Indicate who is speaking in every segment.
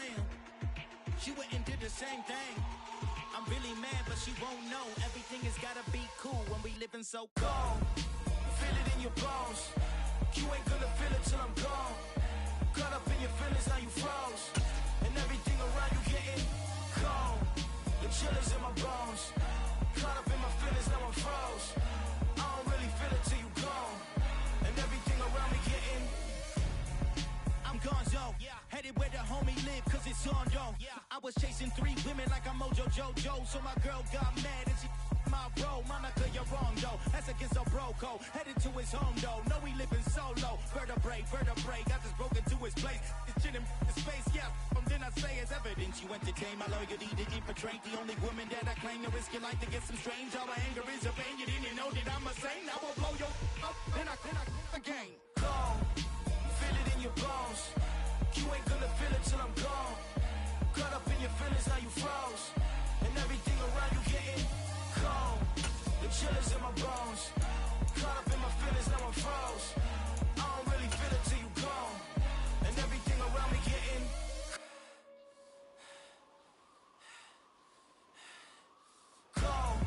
Speaker 1: friend. She went and did the same thing. I'm really mad, but she won't know. Everything has gotta be cool when we living so cold. Feel it in your bones. You ain't gonna feel it till I'm gone. Caught up in your feelings, now you froze. And everything around you getting cold. The chill is in my bones. Caught up in my feelings, now I'm froze. I don't really feel it till you gone. And everything around me getting I'm gonzo, headed where the homie live, cause it's on, yo. I was chasing 3 women like I'm Mojo Jojo, so my girl got mad and she my bro. Monica, you're wrong, though. That's against a bro code. Headed to his home, though. No, he living solo. Vertebrae. I just broke into his place. It's shit in space, yeah. Then I say it's evidence you entertain my loyalty to infiltrate. The only woman that I claim to risk your life to get some strange. All my anger is a pain. You didn't know that I'm a saint. I will blow your up, then I again. Gone. Feel it in your bones. You ain't gonna feel it till I'm gone. Caught up in your feelings, now you froze. And everything around you getting cold. The chill is in my bones. Caught up in my feelings, now I'm froze. I don't really feel it till you gone. And everything around me getting cold.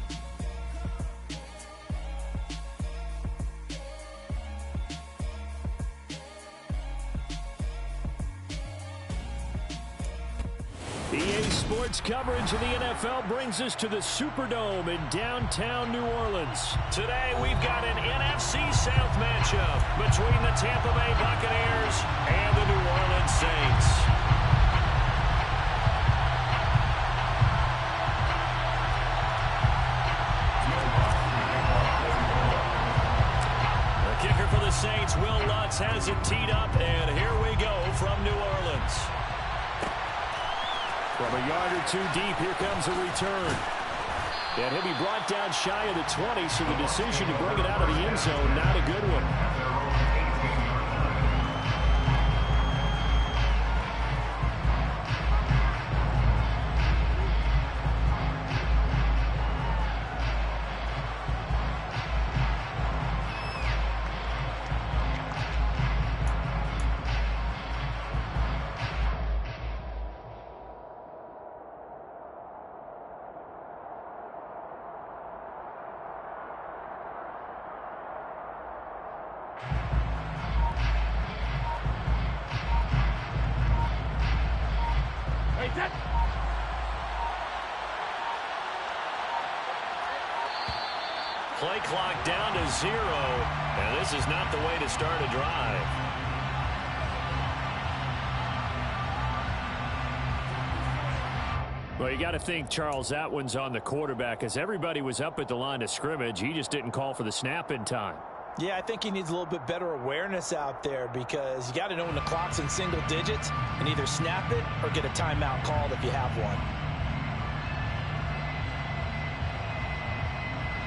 Speaker 2: EA Sports coverage of the NFL brings us to the Superdome in downtown New Orleans. Today we've got an NFC South matchup between the Tampa Bay Buccaneers and the New Orleans Saints. The kicker for the Saints, Will Lutz, has it teed up, and here we go from New Orleans. From a yard or 2 deep, here comes a return. And he'll be brought down shy of the 20, so the decision to bring it out of the end zone, not a good one. Play clock down to 0, and this is not the way to start a drive. Well, you got to think, Charles, that one's on the quarterback, as everybody was up at the line of scrimmage. He just didn't call for the snap in time.
Speaker 3: Yeah, I think he needs a little bit better awareness out there, because you got to know when the clock's in single digits and either snap it or get a timeout called if you have one.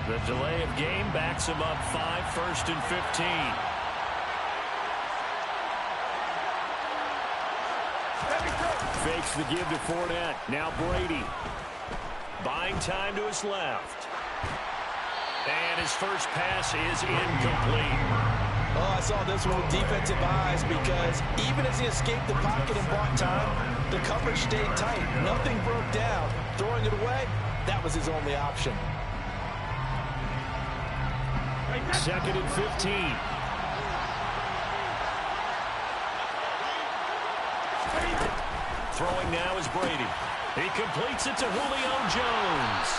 Speaker 2: The delay of game backs him up 5, 1st and 15. Fakes the give to Fournette. Now Brady. Buying time to his left. And his first pass is incomplete.
Speaker 3: Oh, I saw this one with defensive eyes, because even as he escaped the pocket and bought time, the coverage stayed tight. Nothing broke down. Throwing it away, that was his only option.
Speaker 2: 2nd and 15. Throwing now is Brady. He completes it to Julio Jones.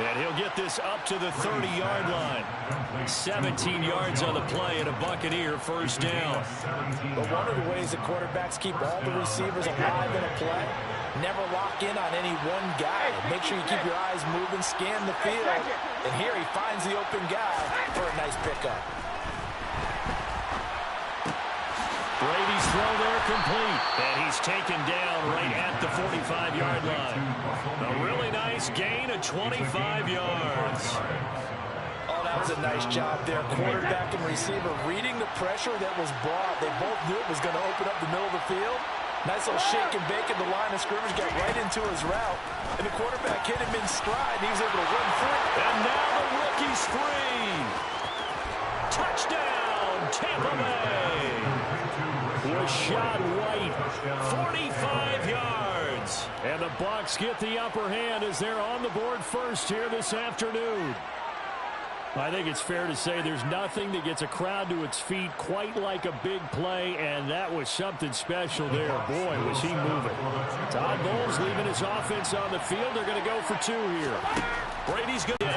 Speaker 2: And he'll get this up to the 30-yard line. 17 yards on the play and a Buccaneer first down.
Speaker 3: But one of the ways that quarterbacks keep all the receivers alive in a play, never lock in on any one guy. Make sure you keep your eyes moving, scan the field. And here he finds the open guy for a nice pickup.
Speaker 2: Brady's throw there complete. And he's taken down right at the 45-yard line. A really nice gain of 25 yards.
Speaker 3: Oh, that was a nice job there. Quarterback and receiver reading the pressure that was brought. They both knew it was going to open up the middle of the field. Nice little shake and bake at the line of scrimmage. Got right into his route. And the quarterback hit him in stride. And he was able to run free.
Speaker 2: And now the rookie's free. Touchdown, Tampa Bay. Rashad White, 45 yards. Bucs get the upper hand as they're on the board first here this afternoon. I think it's fair to say there's nothing that gets a crowd to its feet quite like a big play, and that was something special there. Boy, was he moving. Todd Bowles leaving his offense on the field. They're going to go for 2 here. Brady's going to 8-0.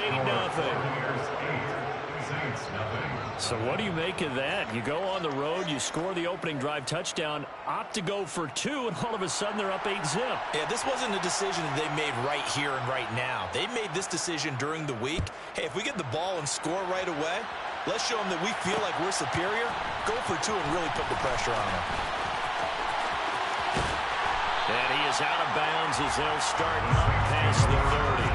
Speaker 2: So what do you make of that? You go on the road, you score the opening drive touchdown, opt to go for 2, and all of a sudden they're up 8-0.
Speaker 3: Yeah, this wasn't a decision that they made right here and right now. They made this decision during the week. Hey, if we get the ball and score right away, let's show them that we feel like we're superior. Go for 2 and really put the pressure on them.
Speaker 2: And he is out of bounds as they'll start up past the 30.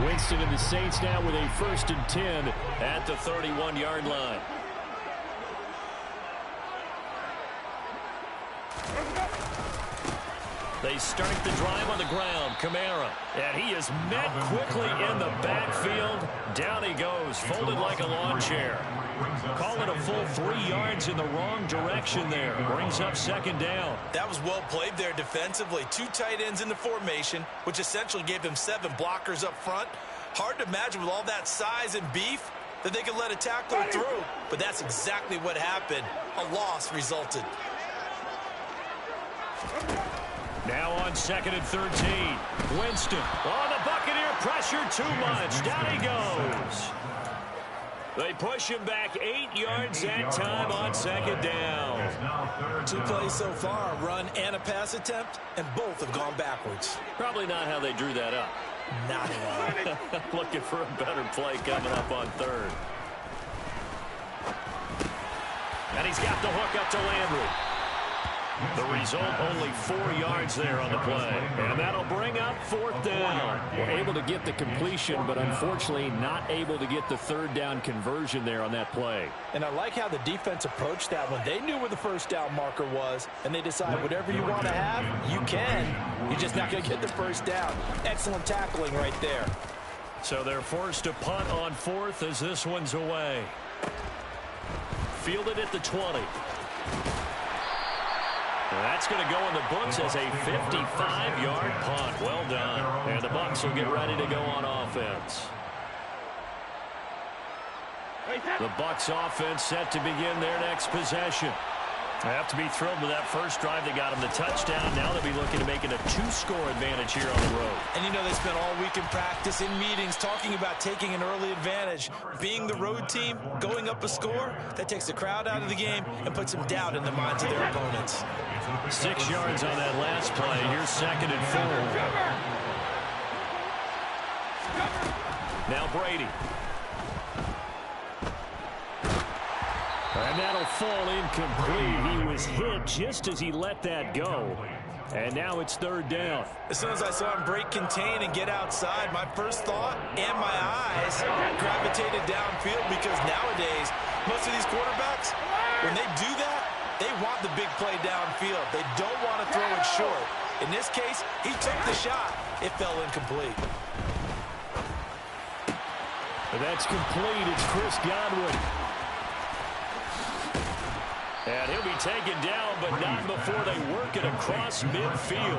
Speaker 2: Winston and the Saints now with a 1st and 10 at the 31-yard line. They start the drive on the ground. Kamara. And he is met quickly in the backfield. Down he goes, folded like a lawn chair. Call it a full 3 yards in the wrong direction there. Brings up 2nd down.
Speaker 3: That was well played there defensively. 2 tight ends in the formation, which essentially gave them 7 blockers up front. Hard to imagine with all that size and beef that they could let a tackler through. But that's exactly what happened. A loss resulted.
Speaker 2: Now on 2nd and 13. Winston. Oh, the Buccaneer pressure too much. Down he goes. They push him back 8 yards that time on 2nd down.
Speaker 3: 2 plays so far, a run and a pass attempt, and both have gone backwards.
Speaker 2: Probably not how they drew that up.
Speaker 3: Not at all.
Speaker 2: Looking for a better play coming up on 3rd. And he's got the hook up to Landry. The result, only 4 yards there on the play. And that'll bring up 4th down. We're able to get the completion, but unfortunately not able to get the 3rd down conversion there on that play.
Speaker 3: And I like how the defense approached that one. They knew where the 1st down marker was, and they decide whatever you want to have, you can. You're just not going to get the 1st down. Excellent tackling right there.
Speaker 2: So they're forced to punt on 4th as this one's away. Fielded at the 20. That's going to go in the books as a 55-yard punt. Well done. And the Bucs will get ready to go on offense. The Bucs offense set to begin their next possession. They have to be thrilled with that first drive. They got them the touchdown. Now they'll be looking to make it a 2-score advantage here on the road.
Speaker 3: And you know, they spent all week in practice, in meetings, talking about taking an early advantage. Being the road team, going up a score, that takes the crowd out of the game and puts some doubt in the minds of their opponents.
Speaker 2: 6 yards on that last play. Here's 2nd and 4. Now Brady. And that'll fall incomplete. He was hit just as he let that go. And now it's 3rd down.
Speaker 3: As soon as I saw him break contain and get outside, my first thought and my eyes gravitated downfield, because nowadays, most of these quarterbacks, when they do that, they want the big play downfield. They don't want to throw it short. In this case, he took the shot. It fell incomplete.
Speaker 2: And that's complete. It's Chris Godwin. And he'll be taken down, but not before they work it across midfield.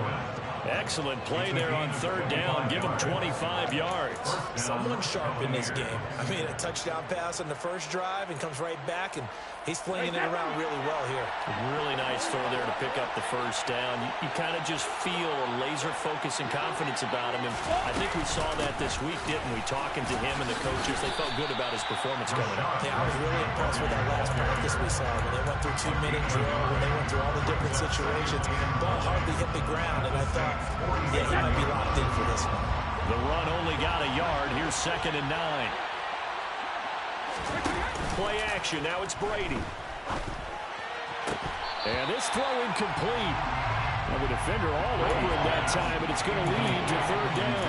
Speaker 2: Excellent play there on 3rd down. Give him 25 yards.
Speaker 3: Someone sharp in this game. I mean, a touchdown pass on the first drive and comes right back, and he's flinging it around really well here.
Speaker 2: Really nice throw there to pick up the 1st down. You kind of just feel a laser focus and confidence about him. And I think we saw that this week, didn't we? Talking to him and the coaches, they felt good about his performance coming up.
Speaker 3: Yeah, I was really impressed with that last practice we saw when they went through 2-minute drill, when they went through all the different situations. Ball hardly hit the ground, and I thought, yeah, he might be locked in for this one.
Speaker 2: The run only got a yard. Here's 2nd and 9. Play action. Now it's Brady. And this throw incomplete. Well, the defender all over him that time, but it's going to lead to third down.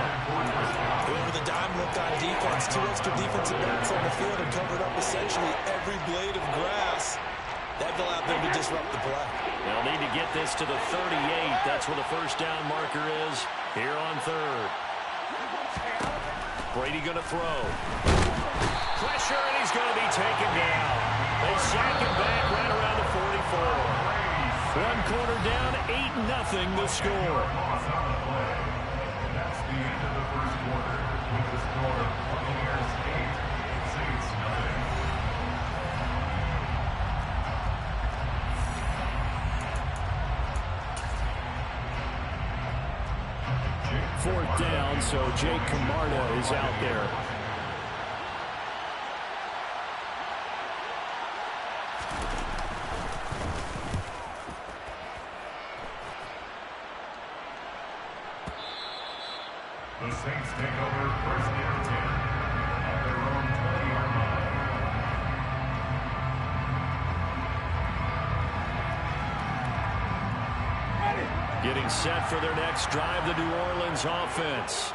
Speaker 3: Over the dime look on defense. 2 extra defensive backs on the field and covered up essentially every blade of grass. That will allow them to disrupt the play.
Speaker 2: They'll need to get this to the 38. That's where the first down marker is here on third. Brady going to throw. Pressure, and he's going to be taken down. They sack him back right around the 44. One quarter down, 8-0 the score.
Speaker 4: That's the end of the first quarter with the score of Buccaneers 8, Saints 0.
Speaker 2: Fourth down, so Jake Camarda is out there.
Speaker 4: The Saints take over first and 10 at their own 20-yard line.
Speaker 2: Getting set for their next drive, the New Orleans offense.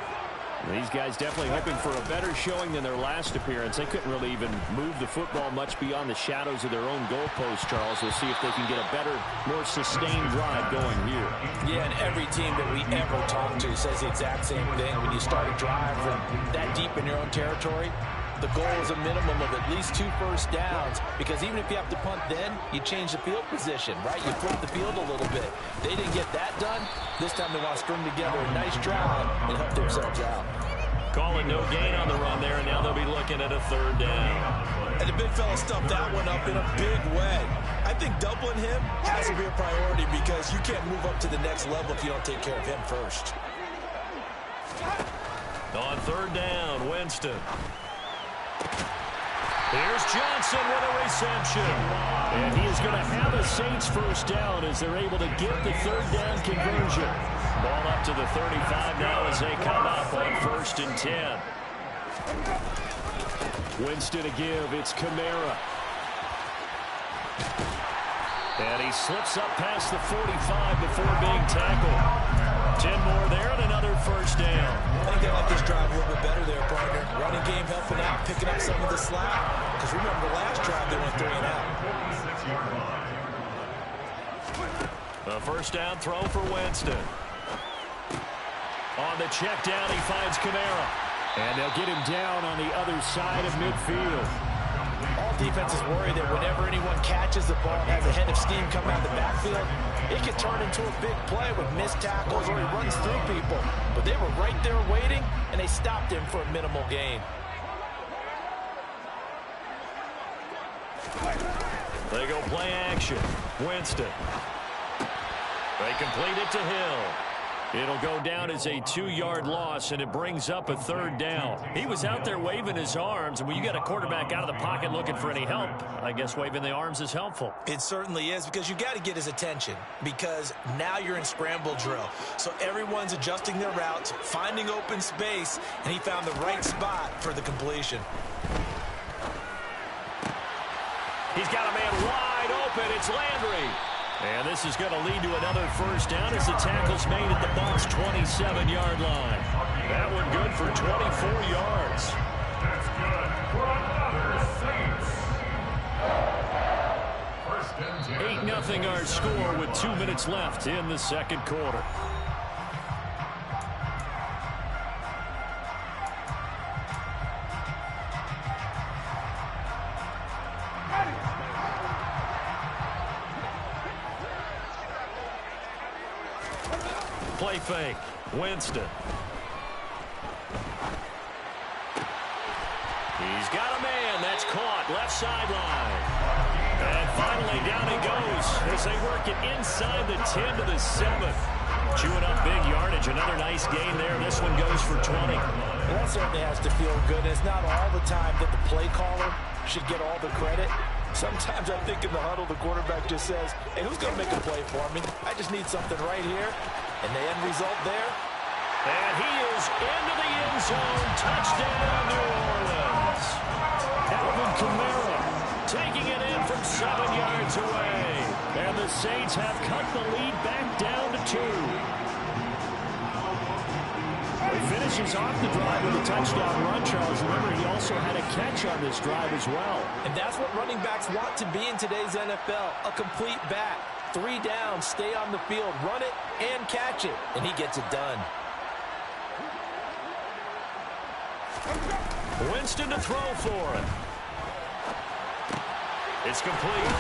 Speaker 2: These guys definitely hoping for a better showing than their last appearance. They couldn't really even move the football much beyond the shadows of their own goalpost, Charles. We'll see if they can get a better, more sustained drive going here.
Speaker 3: Yeah, and every team that we ever talk to says the exact same thing. When you start a drive from that deep in your own territory, the goal is a minimum of at least 2 first downs, because even if you have to punt then, you change the field position, right? You flip the field a little bit. They didn't get that done. This time they want to string together a nice drive and help themselves out.
Speaker 2: Calling no gain on the run there, and now they'll be looking at a third down.
Speaker 3: And the big fella stuffed that one up in a big way. I think doubling him has to be a priority, because you can't move up to the next level if you don't take care of him first.
Speaker 2: On third down, Winston. Here's Johnson with a reception. And he is going to have a Saints first down as they're able to get the third down conversion. Ball up to the 35 now as they come up on 1st and 10. Winston to give. It's Kamara. And he slips up past the 45 before being tackled. 10 more there and another first down.
Speaker 3: I think they like this drive a little bit better there, partner. Running game helping out, picking up some of the slack. Because remember the last drive they went 3 and out.
Speaker 2: A first down throw for Winston. On the check down, he finds Kamara. And they'll get him down on the other side of midfield.
Speaker 3: All defenses worry that whenever anyone catches the ball and has a head of steam coming out of the backfield, it can turn into a big play with missed tackles or he runs through people. But they were right there waiting, and they stopped him for a minimal gain.
Speaker 2: They go play action. Winston. They complete it to Hill. It'll go down as a 2-yard loss, and it brings up a third down. He was out there waving his arms, and when you got a quarterback out of the pocket looking for any help, I guess waving the arms is helpful.
Speaker 3: It certainly is, because you got to get his attention, because now you're in scramble drill. So everyone's adjusting their routes, finding open space, and he found the right spot for the completion.
Speaker 2: He's got a man wide open. It's Landry. And this is going to lead to another first down as the tackle's made at the Bucs' 27-yard line. That one good for 24 yards.
Speaker 4: That's good for another Saints.
Speaker 2: 8-0 our score with 2 minutes left in the second quarter. Play fake. Winston. He's got a man. That's caught. Left sideline. And finally down he goes as they work it inside the 10 to the 7. Chewing up big yardage. Another nice gain there. This one goes for 20.
Speaker 3: Well, that certainly has to feel good. It's not all the time that the play caller should get all the credit. Sometimes I think in the huddle, the quarterback just says, hey, who's going to make a play for me? I just need something right here. And the end result there.
Speaker 2: And he is into the end zone. Touchdown, New Orleans. Alvin Kamara taking it in from 7 yards away. And the Saints have cut the lead back down to 2. He finishes off the drive with a touchdown run, Charles. Remember, he also had a catch on this drive as well.
Speaker 3: And that's what running backs want to be in today's NFL, a complete back. 3 downs, stay on the field, run it, and catch it. And he gets it done.
Speaker 2: Winston to throw for it. It's complete.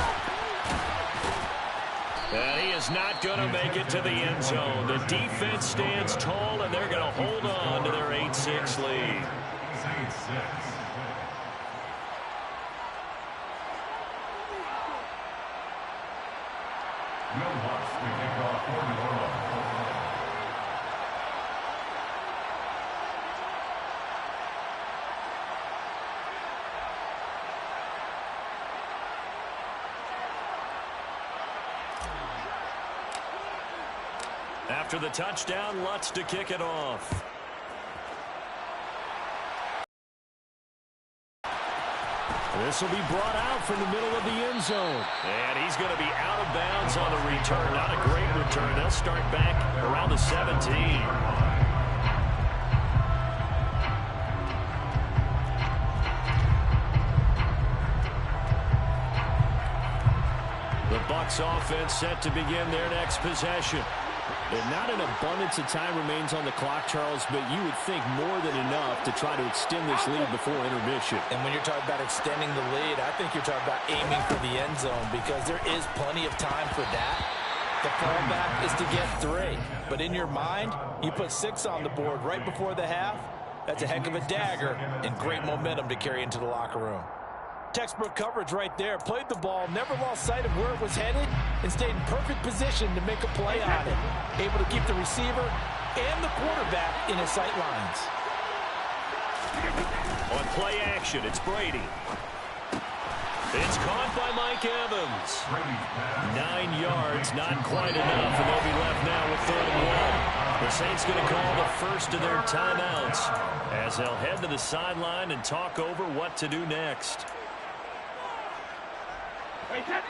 Speaker 2: And he is not going to make it to the end zone. The defense stands tall, and they're going to hold on to their 8-6 lead.
Speaker 4: Saints 6. Will Lutz to kick off for New Orleans.
Speaker 2: After the touchdown, Lutz to kick it off. This will be brought out from the middle of the end zone. And he's going to be out of bounds on the return. Not a great return. They'll start back around the 17. The Bucs offense set to begin their next possession. And not an abundance of time remains on the clock, Charles, but you would think more than enough to try to extend this lead before intermission.
Speaker 3: And when you're talking about extending the lead, I think you're talking about aiming for the end zone because there is plenty of time for that. The fallback is to get 3. But in your mind, you put 6 on the board right before the half. That's a heck of a dagger and great momentum to carry into the locker room. Textbook coverage right there. Played the ball, never lost sight of where it was headed, and stayed in perfect position to make a play on it. Able to keep the receiver and the quarterback in his sight lines.
Speaker 2: On play action, it's Brady. It's caught by Mike Evans. 9 yards, not quite enough, and they'll be left now with 3rd and 1. The Saints going to call the first of their timeouts as they'll head to the sideline and talk over what to do next.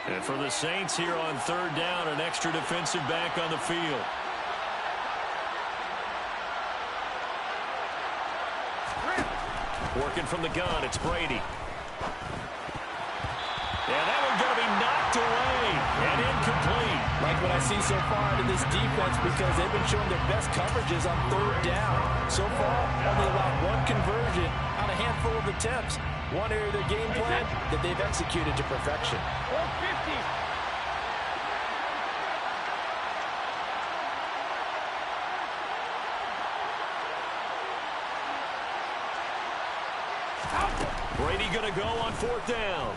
Speaker 2: And for the Saints here on 3rd down, an extra defensive back on the field. Working from the gun, it's Brady. And that one's going to be knocked away and incomplete.
Speaker 3: Like what I see so far in this defense because they've been showing their best coverages on 3rd down. So far, only allowed 1 conversion on a handful of attempts. One area of their game plan that they've executed to perfection. 450.
Speaker 2: Brady going to go on 4th down.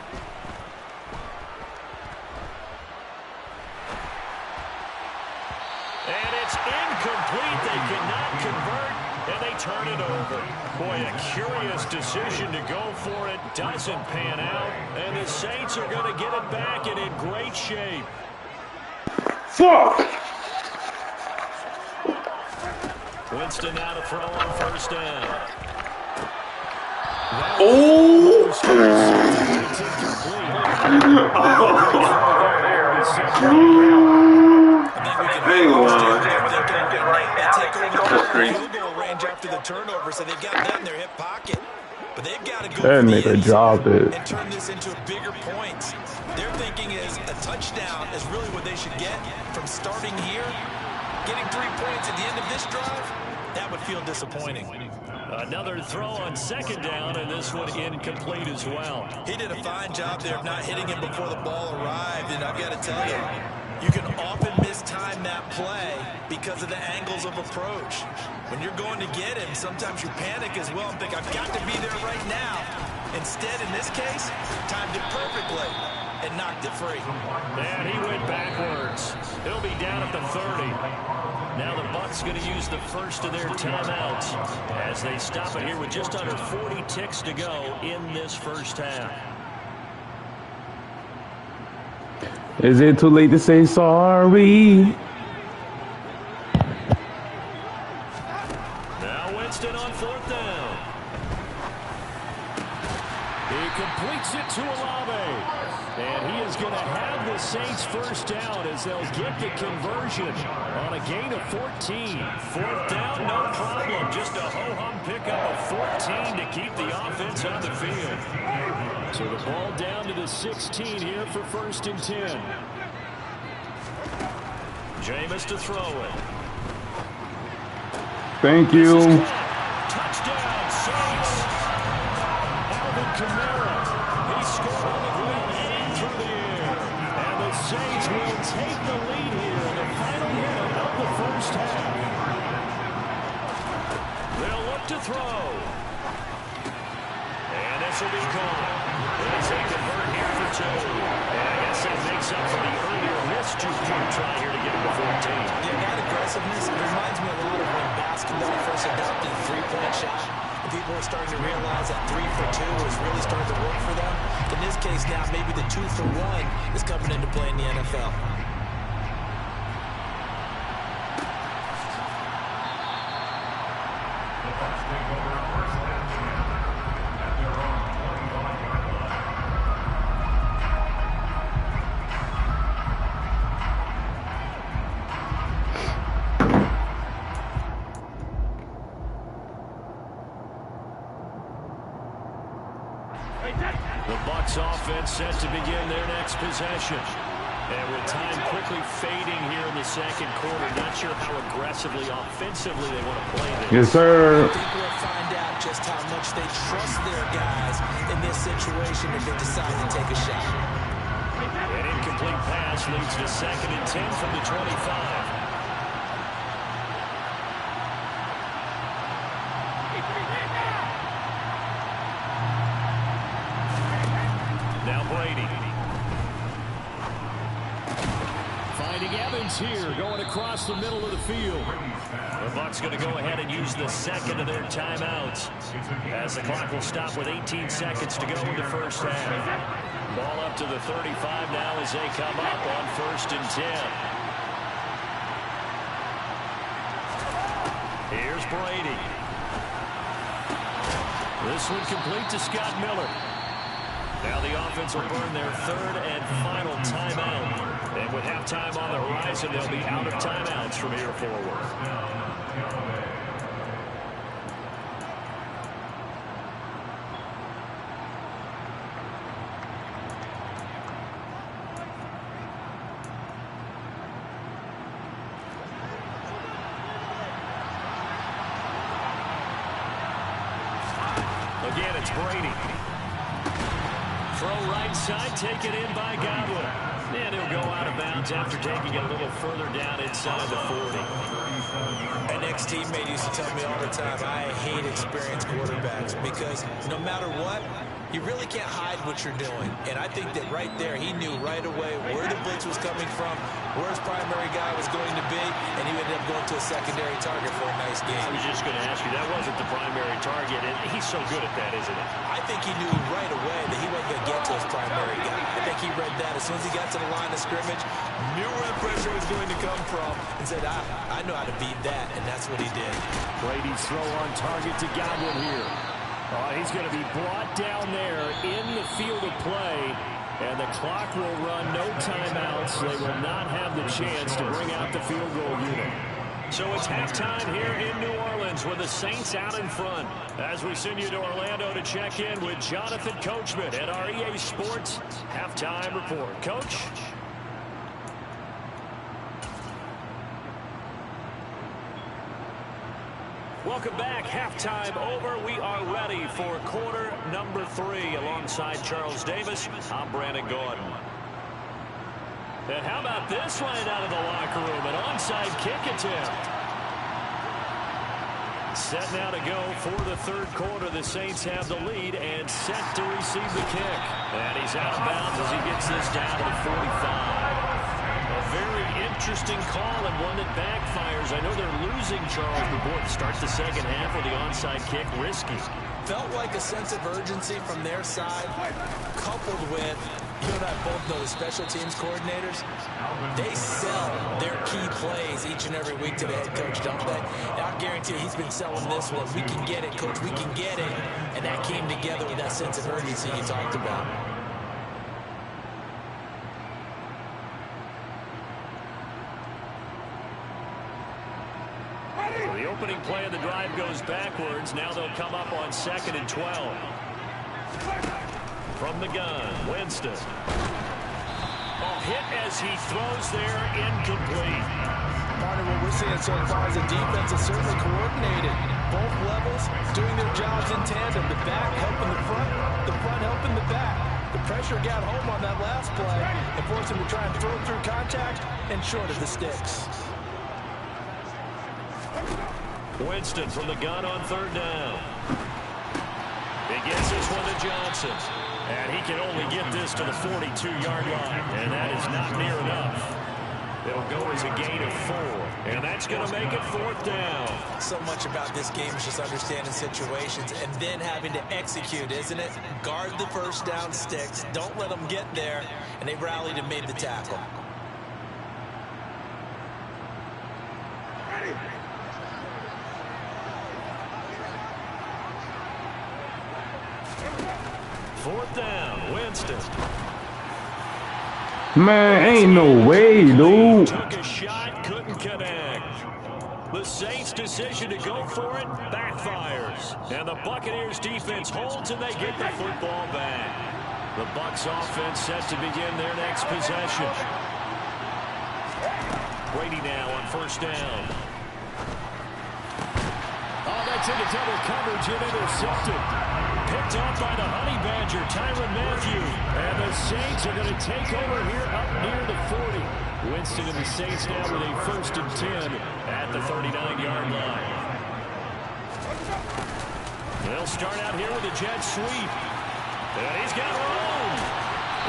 Speaker 2: And it's incomplete. They cannot convert, and they turn it over. Boy, a curious decision to go for it. Doesn't pan out, and the Saints are going to get it back and in great shape.
Speaker 5: Fuck!
Speaker 2: Winston now to throw on 1st down.
Speaker 5: Oh!
Speaker 3: Range after the turnover, so they've got that in their hip pocket. But they've got to go
Speaker 5: that nigga dropped it
Speaker 3: and turn this into bigger points. Their thinking is a touchdown is really what they should get from starting here. Getting 3 points at the end of this drive, that would feel disappointing.
Speaker 2: Another throw on 2nd down, and this one incomplete as well.
Speaker 3: He did a fine job there of not hitting him before the ball arrived, and I've got to tell you, you can often mistime that play because of the angles of approach. When you're going to get him, sometimes you panic as well and think, I've got to be there right now. Instead, in this case, timed it perfectly and knocked it free.
Speaker 2: And he went backwards. He'll be down at the 30. Now the Bucs going to use the first of their timeouts as they stop it here with just under 40 ticks to go in this first half.
Speaker 5: Is it too late to say sorry?
Speaker 2: Now Winston on 4th down. He completes it to Olave. And he is going to have the Saints first down as they'll get the conversion on a gain of 14. Fourth down, no problem. Just a ho-hum pickup of 14 to keep the offense on the field. So the ball down to the 16 here for 1st and 10. Jameis to throw it.
Speaker 5: Thank you.
Speaker 2: Touchdown, Saints. Alvin Kamara. He scored on the ground and through the air. And the Saints will take the lead here in the final minute of the first half. They'll look to throw. And this will be caught. As they convert here for 2. And I guess that makes up for the earlier missed 2-point try here to get him to 14.
Speaker 3: Yeah, that aggressiveness, it reminds me a lot of when basketball first adopted the three-point shot. And people are starting to realize that 3 for 2 is really starting to work for them. In this case now, maybe the 2 for 1 is coming into play in the NFL.
Speaker 2: The Bucs offense set to begin their next possession. And with time quickly fading here in the second quarter, not sure how aggressively, offensively they want to play this.
Speaker 5: Yes, sir.
Speaker 3: I think we'll find out just how much they trust their guys in this situation if they decide to take a shot.
Speaker 2: An incomplete pass leads to 2nd and 10 from the 25. Now Brady. Finding Evans here, going across the middle of the field. The Bucs going to go ahead and use the second of their timeouts as the clock will stop with 18 seconds to go in the first half. Ball up to the 35 now as they come up on 1st and 10. Here's Brady. This one complete to Scott Miller. Now the offense will burn their 3rd and final timeout. And with halftime on the horizon, they'll be out of timeouts from here forward. Again, it's Brady. Throw right side, taken in by Godwin. And he'll go out of bounds after taking it a little further down inside the 40.
Speaker 3: An ex-teammate used to tell me all the time, I hate experienced quarterbacks because no matter what, you really can't hide what you're doing. And I think that right there, he knew right away where the blitz was coming from, where his primary guy was going to be, and he ended up going to a secondary target for a nice game.
Speaker 2: I was just going to ask you, that wasn't the primary target, and he's so good at that, isn't he?
Speaker 3: I think he knew right away that he wasn't going to get to his primary guy. I think he read that as soon as he got to the line of scrimmage, knew where the pressure was going to come from, and said, I know how to beat that, and that's what he did.
Speaker 2: Brady's throw on target to Godwin here. He's going to be brought down there in the field of play, and the clock will run, no timeouts. They will not have the chance to bring out the field goal unit. So it's halftime here in New Orleans with the Saints out in front. As we send you to Orlando to check in with Jonathan Coachman at our EA Sports Halftime Report. Coach? Welcome back. Halftime over. We are ready for quarter number 3 alongside Charles Davis. I'm Brandon Gordon. And how about this line out of the locker room? An onside kick attempt. Set now to go for the 3rd quarter. The Saints have the lead and set to receive the kick. And he's out of bounds as he gets this down to the 45. A very interesting call and one that backfires. I know they're losing Charles, but boy, to start the second half with the onside kick, risky.
Speaker 3: Felt like a sense of urgency from their side, coupled with, you and I both know the special teams coordinators, they sell their key plays each and every week to the head coach, don't they? And I guarantee you he's been selling this one. We can get it, coach, we can get it. And that came together with that sense of urgency you talked about.
Speaker 2: The opening play of the drive goes backwards. Now they'll come up on 2nd and 12. From the gun, Winston. Hit as he throws there, incomplete.
Speaker 3: Partner, what we're seeing so far is the defense is certainly coordinated. Both levels doing their jobs in tandem. The back helping the front helping the back. The pressure got home on that last play and forced him to try and throw through contact and short of the sticks.
Speaker 2: Winston from the gun on 3rd down. He gets this one to Johnson. And he can only get this to the 42-yard line. And that is not near enough. It'll go as a gain of 4. And that's going to make it 4th down.
Speaker 3: So much about this game is just understanding situations and then having to execute, isn't it? Guard the first down sticks. Don't let them get there. And they rallied and made the tackle.
Speaker 2: Fourth down, Winston.
Speaker 5: Man, ain't no way, dude.
Speaker 2: Took a shot, couldn't connect. The Saints' decision to go for it backfires. And the Buccaneers defense holds and they get the football back. The Bucs offense set to begin their next possession. Brady now on 1st down. Oh, that's into double coverage and intercepted. Picked off by the Honey Badger, Tyrann Mathieu. And the Saints are going to take over here up near the 40. Winston and the Saints now with a 1st and 10 at the 39-yard line. They'll start out here with a jet sweep. And he's got room.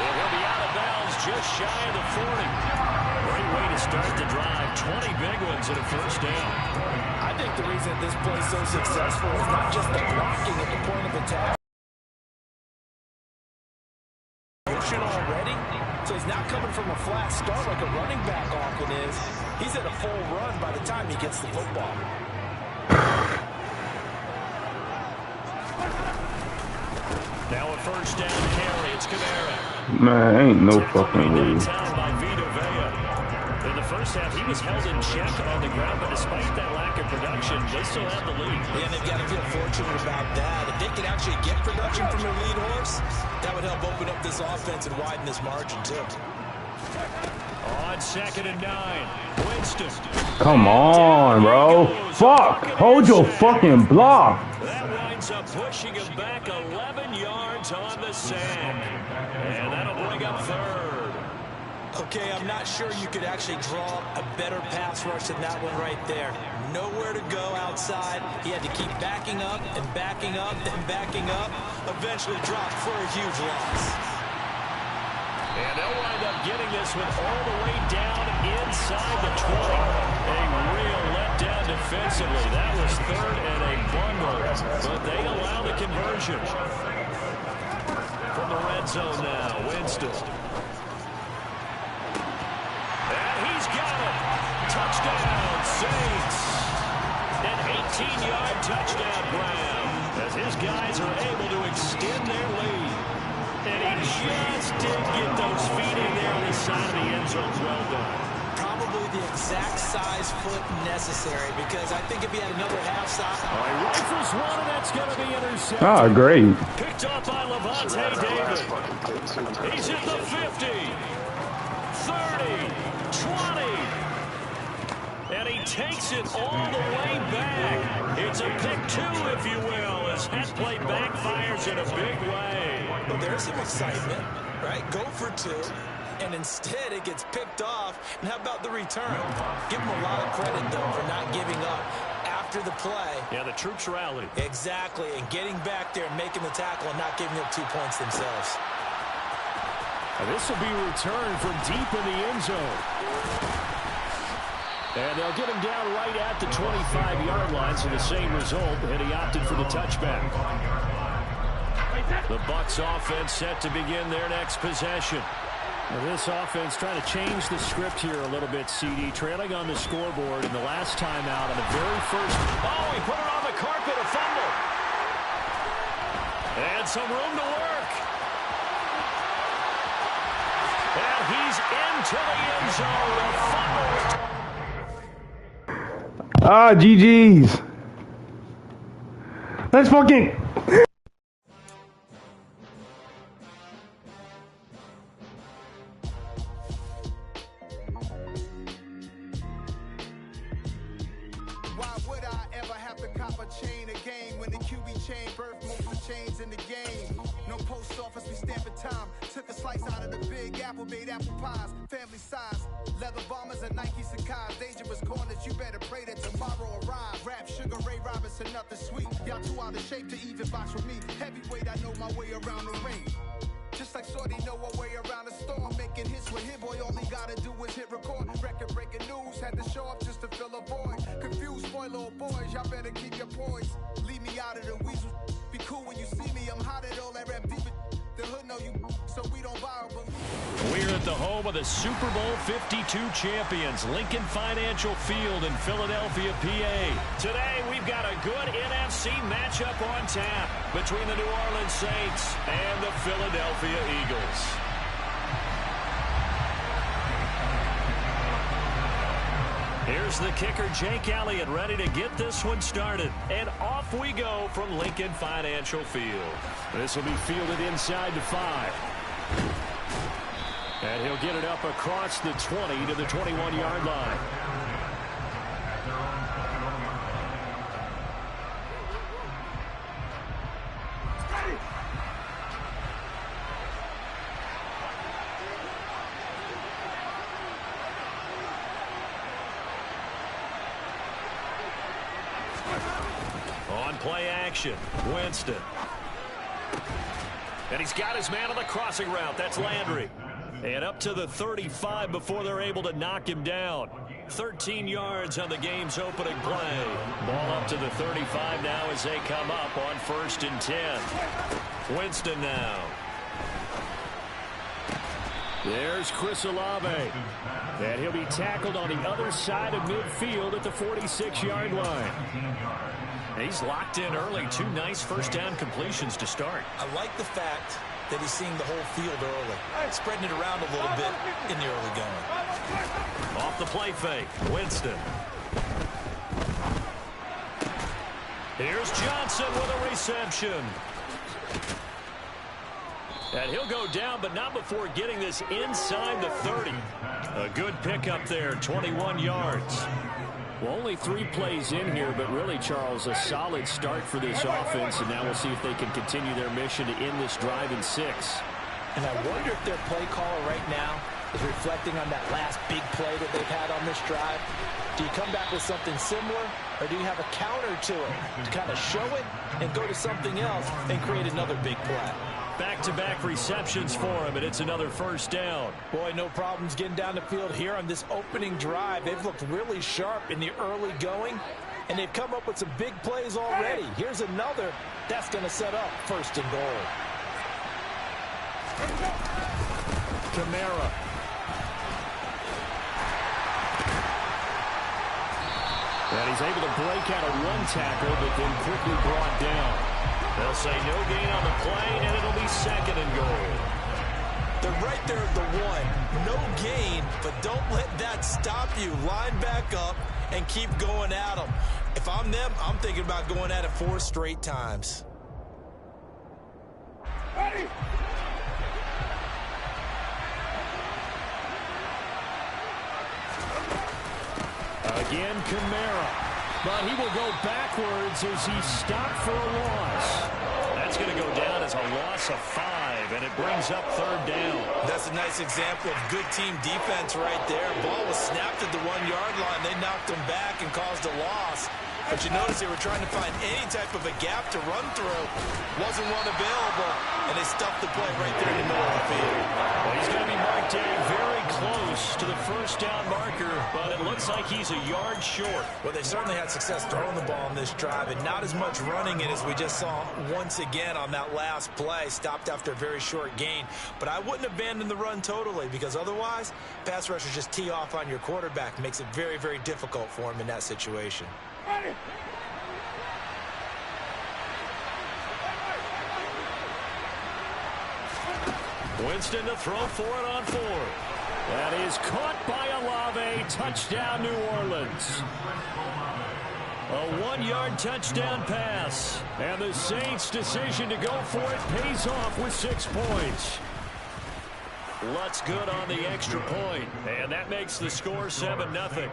Speaker 2: And he'll be out of bounds just shy of the 40. Great way to start the drive. 20 big ones and a 1st down.
Speaker 3: I think the reason this play is so successful is not just the blocking at the point of attack. Motion already, so he's not coming from a flat start like a running back often is. He's at a full run by the time he gets the football.
Speaker 2: Now a 1st down carry. It's Kamara.
Speaker 5: Man, ain't no fucking way.
Speaker 2: In the first half, he was held in check on the ground, but despite that lack of production, they still have the lead.
Speaker 3: Yeah, they've got to feel fortunate about that. If they could actually get production from their lead horse, that would help open up this offense and widen this margin, too.
Speaker 2: On 2nd and 9, Winston.
Speaker 5: Come on, bro. Fuck. Hold your fucking block.
Speaker 2: That winds up pushing him back 11 yards on the sack. And that'll bring up 3rd.
Speaker 3: Okay, I'm not sure you could actually draw a better pass rush than that one right there. Nowhere to go outside. He had to keep backing up and backing up and backing up. Eventually dropped for a huge loss.
Speaker 2: And they'll wind up getting this one all the way down inside the 20. A real letdown defensively. That was 3rd and a bundle. But they allow the conversion. From the red zone now, Winston. Touchdown, Saints. An 18-yard touchdown grab as his guys are able to extend their lead. And he just didn't get those feet in there on the side of the end zone. Well done.
Speaker 3: Probably the exact size foot necessary because I think if he had another half size.
Speaker 2: Oh, he rifles one, and that's going to be intercepted.
Speaker 5: Ah, great.
Speaker 2: Picked up by Levante David. He's at the 50, 30, 20. And he takes it all the way back. It's a pick 2, if you will, as that play backfires in a big way.
Speaker 3: Well, there's some excitement, right? Go for 2, and instead it gets picked off. And how about the return? Give him a lot of credit, though, for not giving up after the play.
Speaker 2: Yeah, the troops rallied.
Speaker 3: Exactly, and getting back there and making the tackle and not giving up 2 points themselves.
Speaker 2: And this will be returned from deep in the end zone. And they'll get him down right at the 25-yard line, so the same result, and he opted for the touchback. The Bucs offense set to begin their next possession. Well, this offense trying to change the script here a little bit, CD. Trailing on the scoreboard in the last timeout on the very first. Oh, he put it on the carpet, a fumble. And some room to work. And he's into the end zone. A fumble.
Speaker 5: Ah, GG's. Let's fucking...
Speaker 1: Why would I ever have to cop a chain again when the QB chain birthed most of the chains in the game? No post office, we stamping time. Took a slice out of the big apple, made apple pies, family size. Leather bombers and Nike Sakai's. Dangerous corners, you better pray that tomorrow arrive. Rap, Sugar Ray Robinson, nothing sweet. Y'all too out of shape to even box with me. Heavyweight, I know my way around the ring. Just like Shorty know a way around the storm. Making hits with Hit Boy, all he gotta do is hit record. Record breaking news, had to show up just to fill a void. Confused, spoiled little boys, y'all better keep your poise. Leave me out of the weasel. Be cool when you see me, I'm hot at all that rap deep. The hood know you, so we don't borrow.
Speaker 2: We're at the home of the Super Bowl 52 champions, Lincoln Financial Field in Philadelphia, PA. Today, we've got a good NFC matchup on tap between the New Orleans Saints and the Philadelphia Eagles. Here's the kicker, Jake Elliott, ready to get this one started. And off we go from Lincoln Financial Field. This will be fielded inside the 5. And he'll get it up across the 20 to the 21-yard line. On play action, Winston. And he's got his man on the crossing route. That's Landry. And up to the 35 before they're able to knock him down. 13 yards on the game's opening play. Ball up to the 35 now as they come up on 1st and 10. Winston now. There's Chris Olave. And he'll be tackled on the other side of midfield at the 46-yard line. He's locked in early. 2 nice first-down completions to start.
Speaker 3: I like the fact that he's seeing the whole field early. Spreading it around a little bit in the early going.
Speaker 2: Off the play fake, Winston. Here's Johnson with a reception. And he'll go down, but not before getting this inside the 30. A good pickup there, 21 yards. Well, only 3 plays in here, but really, Charles, a solid start for this offense, and now we'll see if they can continue their mission to end this drive in 6.
Speaker 3: And I wonder if their play caller right now is reflecting on that last big play that they've had on this drive. Do you come back with something similar, or do you have a counter to it to kind of show it and go to something else and create another big play?
Speaker 2: Back-to-back receptions for him, and it's another first down.
Speaker 3: Boy, no problems getting down the field here on this opening drive. They've looked really sharp in the early going, and they've come up with some big plays already. Here's another that's going to set up 1st and goal.
Speaker 2: Kamara. And he's able to break out of 1 tackle, but then quickly brought down. They'll say no gain on the play, and it'll be 2nd and goal.
Speaker 3: They're right there at the 1. No gain, but don't let that stop you. Line back up and keep going at them. If I'm them, I'm thinking about going at it 4 straight times.
Speaker 1: Ready.
Speaker 2: Again, Kamara. But he will go backwards as he's stopped for a loss. That's going to go down as a loss of 5, and it brings up 3rd down.
Speaker 3: That's a nice example of good team defense right there. Ball was snapped at the 1-yard line. They knocked him back and caused a loss. But you notice they were trying to find any type of a gap to run through. Wasn't one available, and they stuffed the play right there in the middle of the field.
Speaker 2: Well, he's going to be marked down very close close to the first down marker, but it looks like he's a yard short.
Speaker 3: Well, they certainly had success throwing the ball in this drive, and not as much running it as we just saw once again on that last play. Stopped after a very short gain. But I wouldn't abandon the run totally, because otherwise, pass rushers just tee off on your quarterback. Makes it very, very difficult for him in that situation.
Speaker 2: Winston to throw for it on 4. That is caught by Olave. Touchdown, New Orleans. A 1-yard touchdown pass. And the Saints' decision to go for it pays off with 6 points. Lutz good on the extra point. And that makes the score 7-0.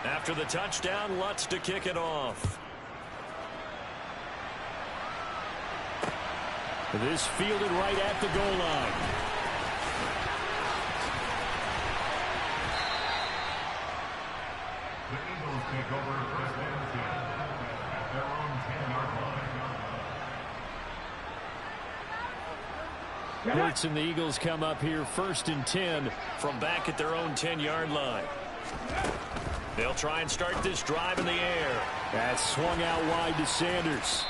Speaker 2: After the touchdown, Lutz to kick it off. This fielded right at the goal line.
Speaker 4: The Eagles take over first and 10 at their own 10-yard line.
Speaker 2: Hurts and the Eagles come up here first and 10 from back at their own 10-yard line. They'll try and start this drive in the air. That's swung out wide to Sanders.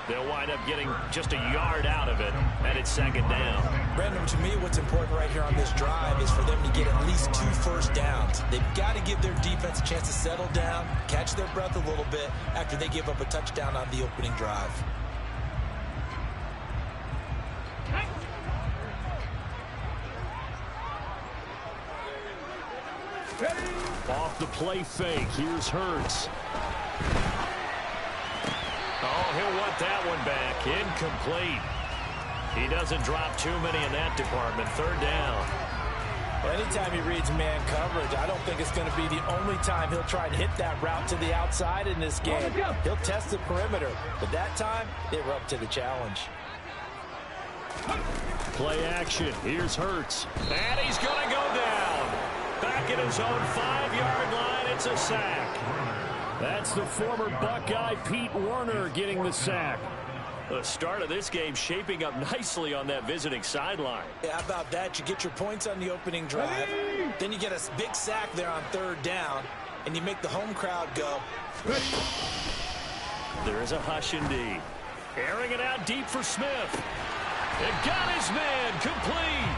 Speaker 2: They'll wind up getting just a yard out of it, and it's 2nd down.
Speaker 3: Brandon, to me, what's important right here on this drive is for them to get at least 2 first downs. They've got to give their defense a chance to settle down, catch their breath a little bit after they give up a touchdown on the opening drive.
Speaker 2: Off the play fake, here's Hurts. Oh, he'll want that one back. Incomplete. He doesn't drop too many in that department. 3rd down.
Speaker 3: Anytime he reads man coverage, I don't think it's going to be the only time he'll try to hit that route to the outside in this game. He'll test the perimeter, but that time, they were up to the challenge.
Speaker 2: Play action. Here's Hurts. And he's going to go down. Back at his own 5-yard line, it's a sack. That's the former Buckeye Pete Werner getting the sack. The start of this game shaping up nicely on that visiting sideline.
Speaker 3: Yeah, how about that? You get your points on the opening drive, then you get a big sack there on 3rd down, and you make the home crowd go.
Speaker 2: There is a hush indeed. Airing it out deep for Smith. It got his man complete.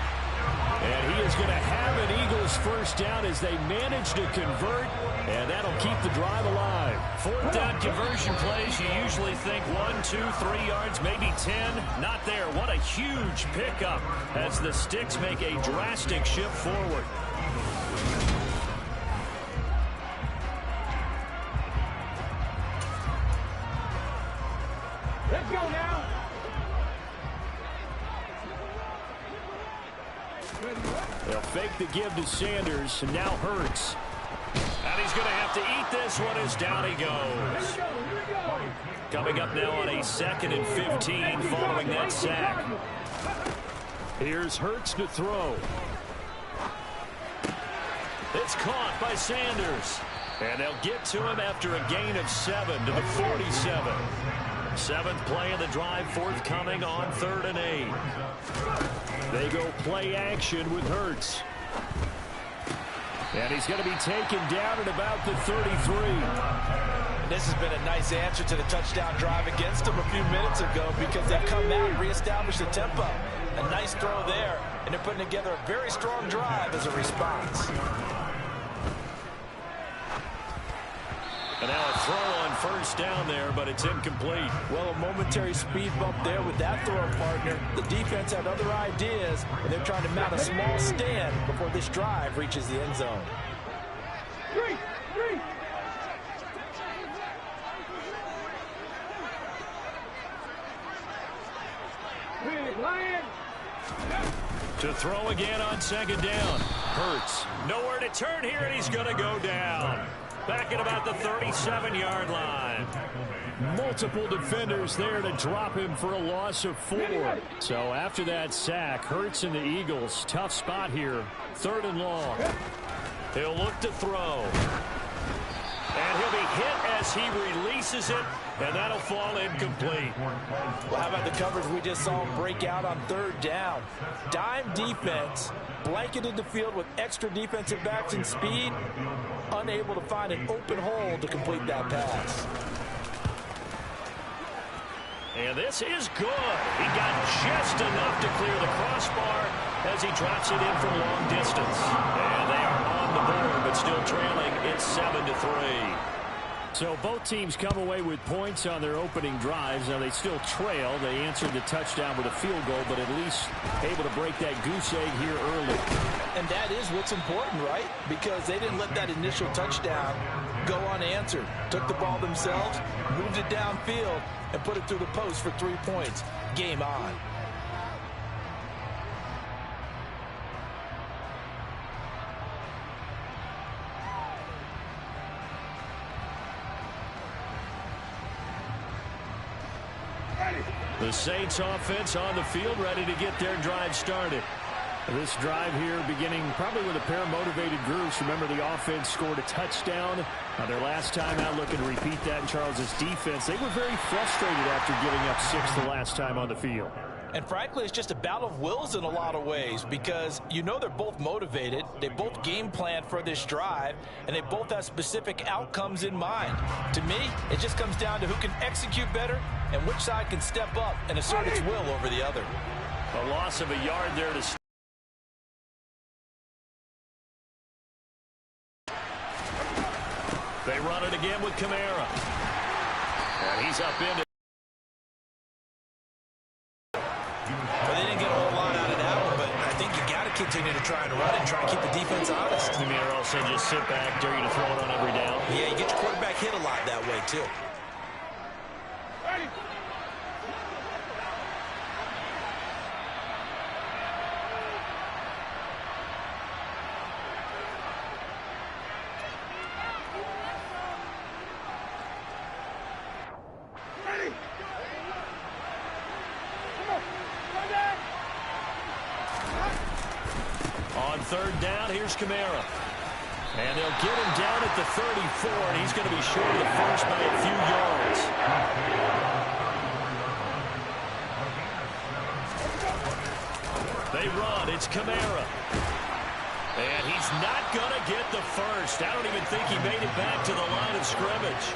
Speaker 2: And he is going to have an Eagles first down as they manage to convert, and that'll keep the drive alive. 4th down conversion plays, you usually think 1, 2, 3 yards, maybe 10. Not there. What a huge pickup as the Sticks make a drastic shift forward.
Speaker 6: Let's go now.
Speaker 2: They'll fake the give to Sanders, and now Hurts. And he's going to have to eat this one as down he goes. Coming up now on a 2nd and 15 following that sack. Here's Hurts to throw. It's caught by Sanders. And they'll get to him after a gain of 7 to the 47. 7th play of the drive forthcoming on 3rd and 8. They go play action with Hurts. And he's going to be taken down at about the 33.
Speaker 3: And this has been a nice answer to the touchdown drive against them a few minutes ago, because they've come out and reestablished the tempo. A nice throw there, and they're putting together a very strong drive as a response.
Speaker 2: And now a throw on 1st down there, but it's incomplete.
Speaker 3: Well, a momentary speed bump there with that throw partner. The defense had other ideas, and they're trying to mount a small stand before this drive reaches the end zone.
Speaker 2: To throw again on 2nd down. Hurts. Nowhere to turn here, and he's going to go down. Back at about the 37-yard line. multiple defenders there to drop him for a loss of 4. So after that sack, Hurts and the Eagles, tough spot here. 3rd and long. He'll look to throw. And he'll be hit as he releases it, and that'll fall incomplete.
Speaker 3: Well, how about the coverage we just saw him break out on 3rd down? Dime defense, blanketed the field with extra defensive backs and speed, unable to find an open hole to complete that pass.
Speaker 2: And this is good. He got just enough to clear the crossbar as he drops it in from long distance. And they are on the board, but still trailing. It's 7-3. So both teams come away with points on their opening drives. Now they still trail. They answered the touchdown with a field goal, but at least able to break that goose egg here early.
Speaker 3: And that is what's important, right? Because they didn't let that initial touchdown go unanswered. Took the ball themselves, moved it downfield, and put it through the post for 3 points. Game on.
Speaker 2: The Saints offense on the field, ready to get their drive started. This drive here beginning probably with a pair of motivated groups. Remember, the offense scored a touchdown their last time out. Looking to repeat that in Charles's defense. They were very frustrated after giving up 6 the last time on the field.
Speaker 3: And frankly, it's just a battle of wills in a lot of ways because you know they're both motivated. They both game plan for this drive, and they both have specific outcomes in mind. To me, it just comes down to who can execute better and which side can step up and assert its will over the other.
Speaker 2: A loss of a yard there to start. They run it again with Kamara. And he's up in it.
Speaker 3: Well, they didn't get a whole lot out of that one, but I think you got to continue to try and run it and try and keep the defense honest.
Speaker 2: Kamara also just sit back, dare you to throw it on every down.
Speaker 3: Yeah, you get your quarterback hit a lot that way, too.
Speaker 2: On 3rd down, here's Kamara. And they'll get him down at the 34, and he's going to be short of the first by a few yards. They run. It's Kamara. And he's not going to get the first. I don't even think he made it back to the line of scrimmage.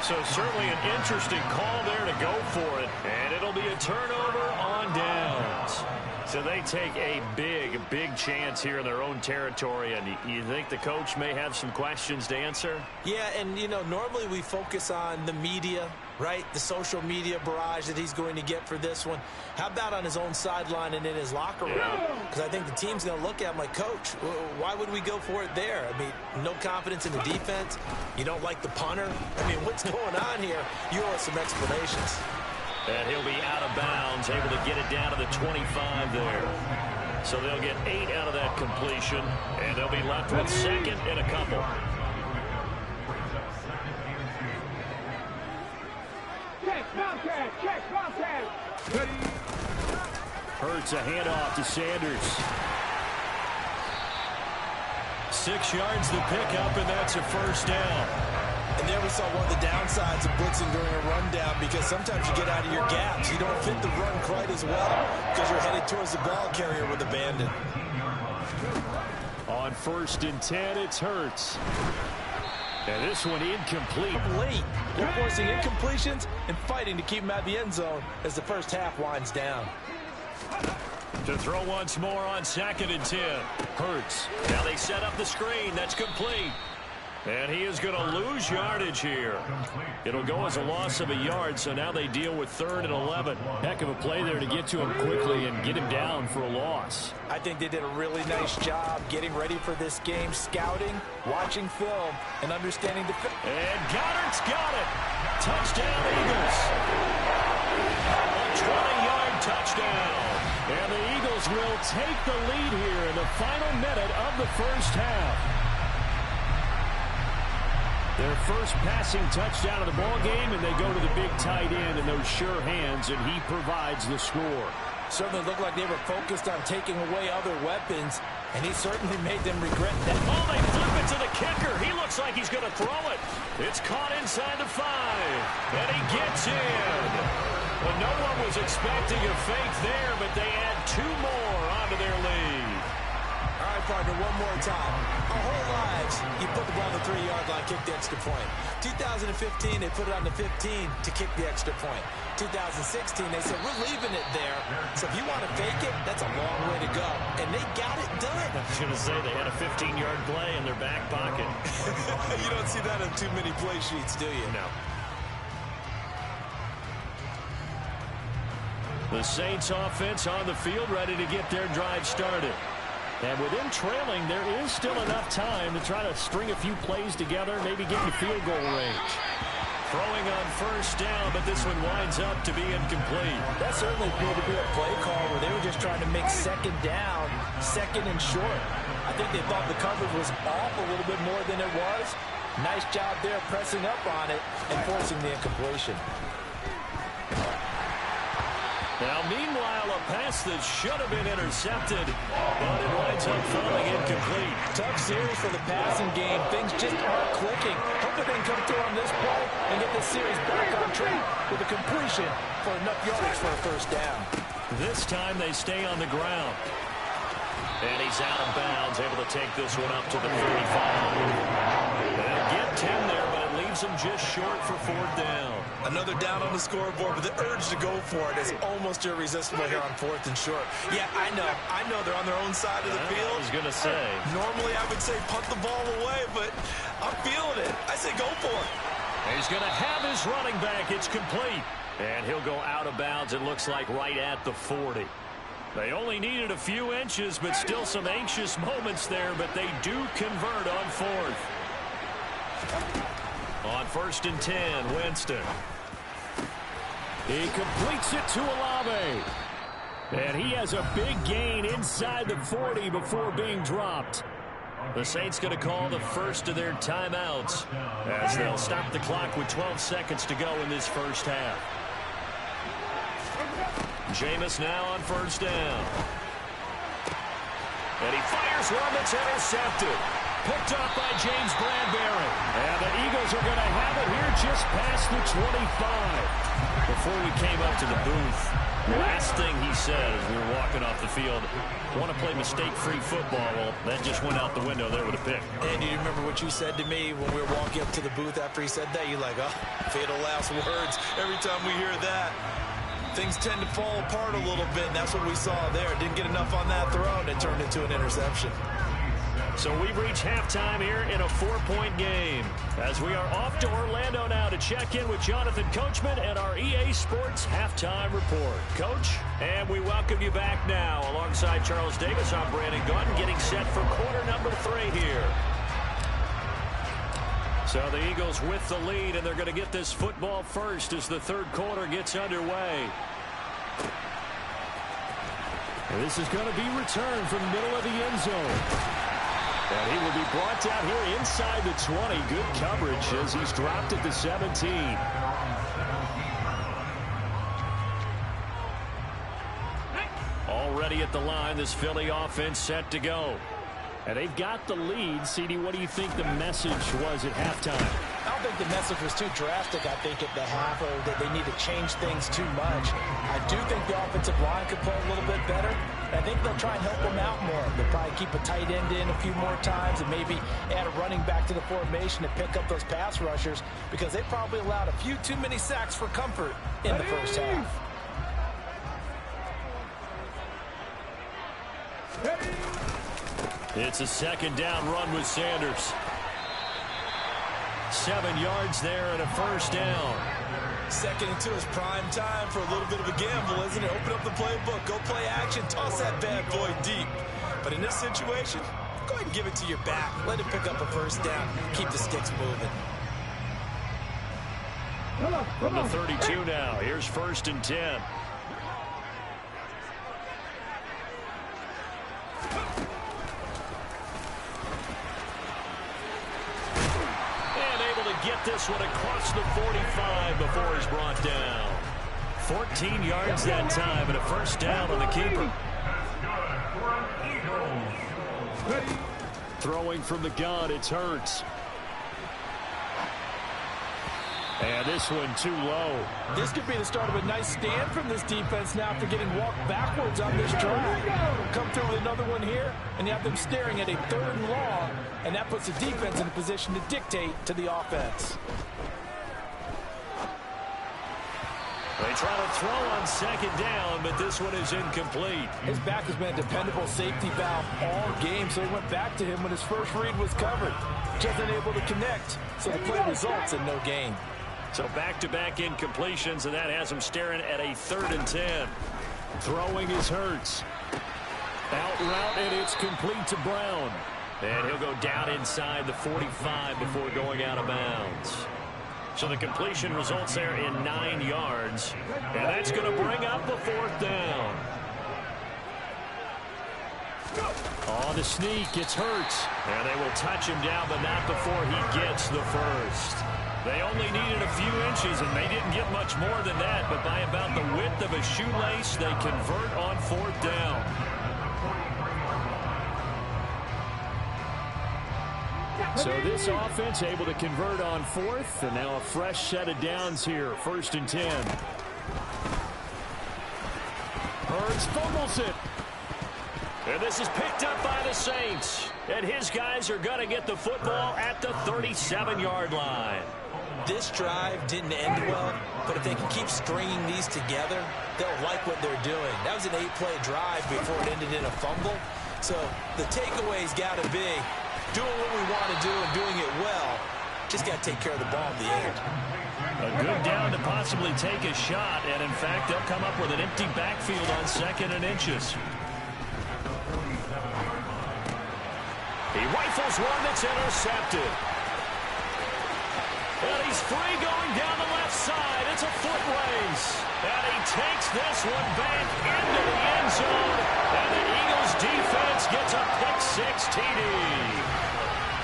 Speaker 2: So certainly an interesting call there to go for it. And it'll be a turnover on downs. So they take a big chance here in their own territory. And you think the coach may have some questions to answer?
Speaker 3: Yeah, and, you know, normally we focus on the media, right? The social media barrage that he's going to get for this one. How about on his own sideline and in his locker room? Because I think the team's going to look at him like, Coach, why would we go for it there? I mean, no confidence in the defense. You don't like the punter. I mean, what's going on here? You owe us some explanations.
Speaker 2: And he'll be out of bounds, able to get it down to the 25 there. So they'll get 8 out of that completion, and they'll be left with 2nd and a couple. Hurts a handoff to Sanders. 6 yards the pickup, and that's a first down.
Speaker 3: And there we saw one of the downsides of blitzing during a rundown because sometimes you get out of your gaps. You don't fit the run quite as well because you're headed towards the ball carrier with abandon.
Speaker 2: On 1st and 10, it's Hurts. And this one incomplete.
Speaker 3: Late. They're forcing incompletions and fighting to keep them out of the end zone as the first half winds down.
Speaker 2: To throw once more on 2nd and 10. Hurts. Now they set up the screen. That's complete. And he is going to lose yardage here. It'll go as a loss of a yard, so now they deal with 3rd and 11. Heck of a play there to get to him quickly and get him down for a loss.
Speaker 3: I think they did a really nice job getting ready for this game, scouting, watching film, and understanding the...
Speaker 2: And Goddard's got it. Touchdown, Eagles. A 20-yard touchdown. And the Eagles will take the lead here in the final minute of the first half. Their first passing touchdown of the ball game, and they go to the big tight end in those sure hands, and he provides the score.
Speaker 3: Certainly looked like they were focused on taking away other weapons, and he certainly made them regret that.
Speaker 2: Oh, they flip it to the kicker. He looks like he's going to throw it. It's caught inside the 5, and he gets in. Well, no one was expecting a fake there, but they add 2 more onto their lead.
Speaker 3: All right, partner, one more time. Our whole lives, you put the ball on the 3-yard line, kick the extra point. 2015, they put it on the 15 to kick the extra point. 2016, they said, we're leaving it there. So if you want to fake it, that's a long way to go. And they got it done.
Speaker 2: I was going to say they had a 15-yard play in their back pocket.
Speaker 3: You don't see that on too many play sheets, do you?
Speaker 2: No. The Saints offense on the field, ready to get their drive started. And with them trailing, there is still enough time to try to string a few plays together, maybe get in field goal range. Throwing on first down, but this one winds up to be incomplete.
Speaker 3: That certainly appeared to be a play call where they were just trying to make second down, second and short. I think they thought the coverage was off a little bit more than it was. Nice job there pressing up on it and forcing the incompletion.
Speaker 2: Now, meanwhile, a pass that should have been intercepted, but it winds up falling incomplete.
Speaker 3: Tough series for the passing game. Things just aren't clicking. Hope they can come through on this play and get the series back on track with a completion for enough yardage for a first down.
Speaker 2: This time they stay on the ground. And he's out of bounds, able to take this one up to the 45. They'll get 10 there, but it leaves them just short for 4th down.
Speaker 3: Another down on the scoreboard, but the urge to go for it is almost irresistible here on 4th and short. Yeah, I know they're on their own side of the field.
Speaker 2: I was going to say.
Speaker 3: Normally I would say punt the ball away, but I'm feeling it. I say go for it.
Speaker 2: He's going to have his running back. It's complete. And he'll go out of bounds, it looks like, right at the 40. They only needed a few inches, but still some anxious moments there, but they do convert on 4th. On 1st and 10, Winston. He completes it to Olave. And he has a big gain inside the 40 before being dropped. The Saints going to call the first of their timeouts as they'll stop the clock with 12 seconds to go in this first half. Jameis now on 1st down. And he fires one that's intercepted. Picked up by James Bradbury. And the Eagles are going to have it here just past the 25. Before we came up to the booth, last thing he said as we were walking off the field, want to play mistake-free football. Well, that just went out the window there with a pick.
Speaker 3: And do you remember what you said to me when we were walking up to the booth after he said that? You're like, oh, fatal last words. Every time we hear that, things tend to fall apart a little bit, and that's what we saw there. Didn't get enough on that throw, and it turned into an interception.
Speaker 2: So we've reached halftime here in a 4-point game as we are off to Orlando now to check in with Jonathan Coachman and our EA Sports Halftime Report. Coach, and we welcome you back now. Alongside Charles Davis, I'm Brandon Gordon, getting set for quarter number 3 here. So the Eagles with the lead, and they're going to get this football first as the 3rd quarter gets underway. And this is going to be returned from the middle of the end zone. And he will be brought down here inside the 20. Good coverage as he's dropped at the 17. Already at the line, this Philly offense set to go. And they've got the lead. CD, what do you think the message was at halftime?
Speaker 3: I don't think the message was too drastic, I think, at the half, or that they need to change things too much. I do think the offensive line could play a little bit better. I think they'll try and help them out more. They'll probably keep a tight end in a few more times and maybe add a running back to the formation to pick up those pass rushers, because they probably allowed a few too many sacks for comfort in the first half.
Speaker 2: It's a 2nd down run with Sanders. 7 yards there and a 1st down.
Speaker 3: 2nd and 2 is prime time for a little bit of a gamble, isn't it? Open up the playbook, go play action, toss that bad boy deep. But in this situation, go ahead and give it to your back. Let him pick up a 1st down. Keep the sticks moving.
Speaker 2: From the 32 now, here's 1st and 10. get this one across the 45 before he's brought down. 14 yards that time and a first down on the keeper. Throwing from the gun, it's Hurts. And this one too low.
Speaker 3: This could be the start of a nice stand from this defense now after getting walked backwards on this drive. Come through with another one here, and you have them staring at a 3rd and long, and that puts the defense in a position to dictate to the offense.
Speaker 2: They try to throw on 2nd down, but this one is incomplete.
Speaker 3: His back has been a dependable safety valve all game, so he went back to him when his first read was covered. Just unable to connect, so the play results in no gain.
Speaker 2: So back-to-back incompletions, and that has him staring at a 3rd and 10. Throwing is Hurts. Out route, and it's complete to Brown. And he'll go down inside the 45 before going out of bounds. So the completion results there in 9 yards. And that's going to bring up the 4th down. On the sneak, it's Hurts. And they will touch him down, but not before he gets the first. They only needed a few inches, and they didn't get much more than that. But by about the width of a shoelace, they convert on 4th down. So this offense able to convert on 4th, and now a fresh set of downs here. 1st and 10. Hurts fumbles it. And this is picked up by the Saints. And his guys are going to get the football at the 37-yard line.
Speaker 3: This drive didn't end well, but if they can keep stringing these together, they'll like what they're doing. That was an 8-play drive before it ended in a fumble. So the takeaway's got to be doing what we want to do and doing it well. Just got to take care of the ball at the end.
Speaker 2: A good down to possibly take a shot, and in fact, they'll come up with an empty backfield on 2nd and inches. He rifles one that's intercepted. And he's free going down the left side. It's a foot race. And he takes this one back into the end zone. And the Eagles defense gets a pick-6 TD.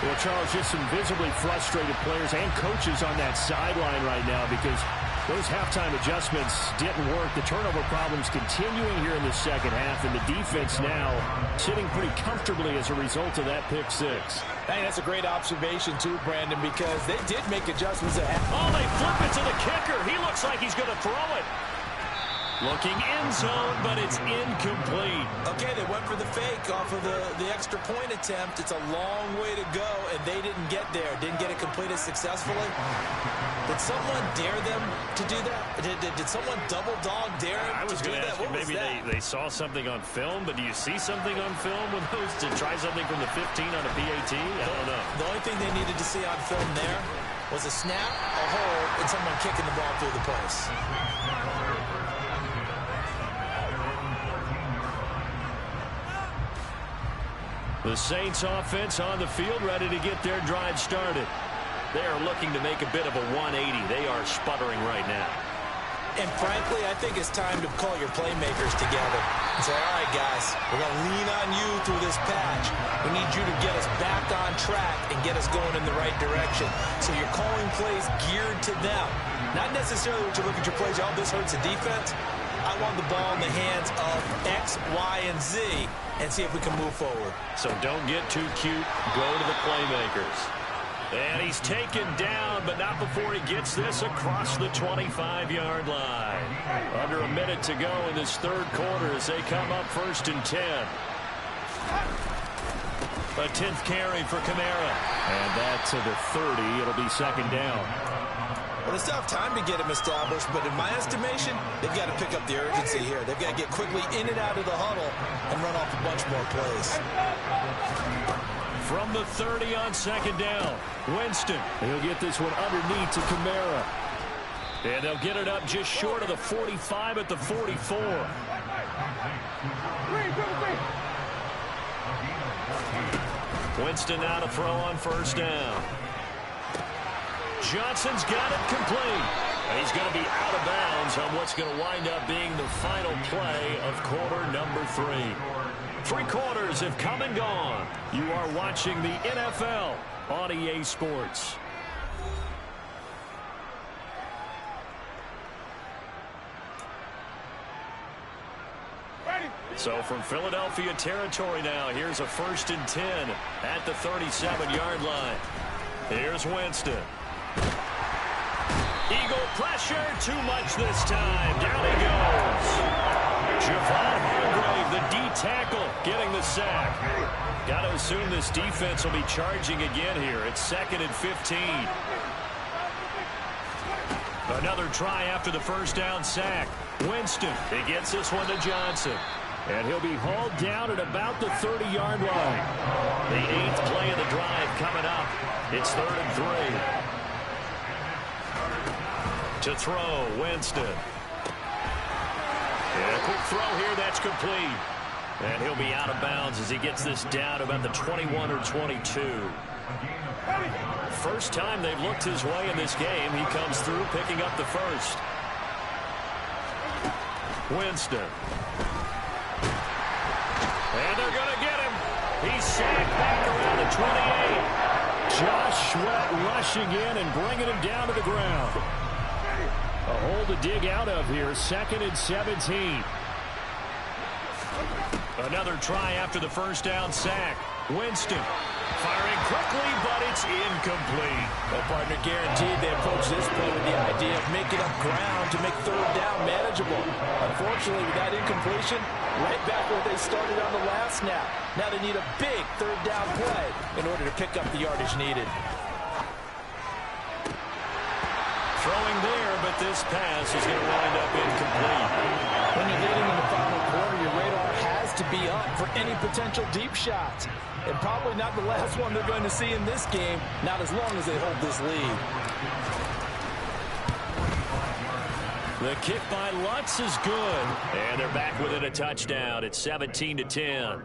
Speaker 2: Well, Charles, just some visibly frustrated players and coaches on that sideline right now because those halftime adjustments didn't work. The turnover problems continuing here in the 2nd half, and the defense now sitting pretty comfortably as a result of that pick-6.
Speaker 3: Hey, that's a great observation, too, Brandon, because they did make adjustments at half.
Speaker 2: Oh, they flip it to the kicker. He looks like he's going to throw it. Looking end zone, but it's incomplete.
Speaker 3: Okay, they went for the fake off of the extra point attempt. It's a long way to go, and they didn't get there. Didn't get it completed successfully. Did someone dare them to do that? Did someone double dog dare them to do that?
Speaker 2: I was going to ask you, maybe they saw something on film, but do you see something on film with those to try something from the 15 on a PAT? I don't know.
Speaker 3: The only thing they needed to see on film there was a snap, a hold, and someone kicking the ball through the post.
Speaker 2: The Saints offense on the field ready to get their drive started. They are looking to make a bit of a 180. They are sputtering right now.
Speaker 3: And frankly, I think it's time to call your playmakers together and say, all right, guys, we're going to lean on you through this patch. We need you to get us back on track and get us going in the right direction. So you're calling plays geared to them. Not necessarily what you look at your plays, oh, this hurts the defense. I want the ball in the hands of X, Y, and Z and see if we can move forward.
Speaker 2: So don't get too cute. Go to the playmakers. And he's taken down, but not before he gets this across the 25-yard line. Under a minute to go in this 3rd quarter as they come up 1st and 10. A 10th carry for Kamara. And that's to the 30. It'll be 2nd down.
Speaker 3: Well, they still have time to get him established, but in my estimation, they've got to pick up the urgency here. They've got to get quickly in and out of the huddle and run off a bunch more plays.
Speaker 2: From the 30 on 2nd down, Winston. He'll get this one underneath to Kamara. And they'll get it up just short of the 45 at the 44. Winston now to throw on 1st down. Johnson's got it complete. And he's going to be out of bounds on what's going to wind up being the final play of quarter number 3. 3 quarters have come and gone. You are watching the NFL on EA Sports. So from Philadelphia territory now, here's a 1st and 10 at the 37-yard line. Here's Winston. Eagle pressure, too much this time. Down he goes. Javon Hargrave, the D tackle, getting the sack. Got to assume this defense will be charging again here. It's 2nd and 15. Another try after the first down sack. Winston, he gets this one to Johnson. And he'll be hauled down at about the 30-yard line. The 8th play of the drive coming up. It's 3rd and 3. To throw, Winston. And a quick throw here, that's complete. And he'll be out of bounds as he gets this down about the 21 or 22. First time they've looked his way in this game. He comes through picking up the first. Winston. And they're going to get him. He's sacked back around the 28. Josh Sweat rushing in and bringing him down to the ground. A hole to dig out of here. 2nd and 17. Another try after the first down sack. Winston firing quickly, but it's incomplete.
Speaker 3: Well, partner, guaranteed they approach this play with the idea of making up ground to make 3rd down manageable. Unfortunately, with that incompletion, right back where they started on the last snap. Now they need a big 3rd down play in order to pick up the yardage needed.
Speaker 2: Throwing there, but this pass is going to wind up incomplete.
Speaker 3: When you're leading in the final quarter, your radar has to be up for any potential deep shots. And probably not the last one they're going to see in this game, not as long as they hold this lead.
Speaker 2: The kick by Lutz is good. And they're back within a touchdown. It's 17-10.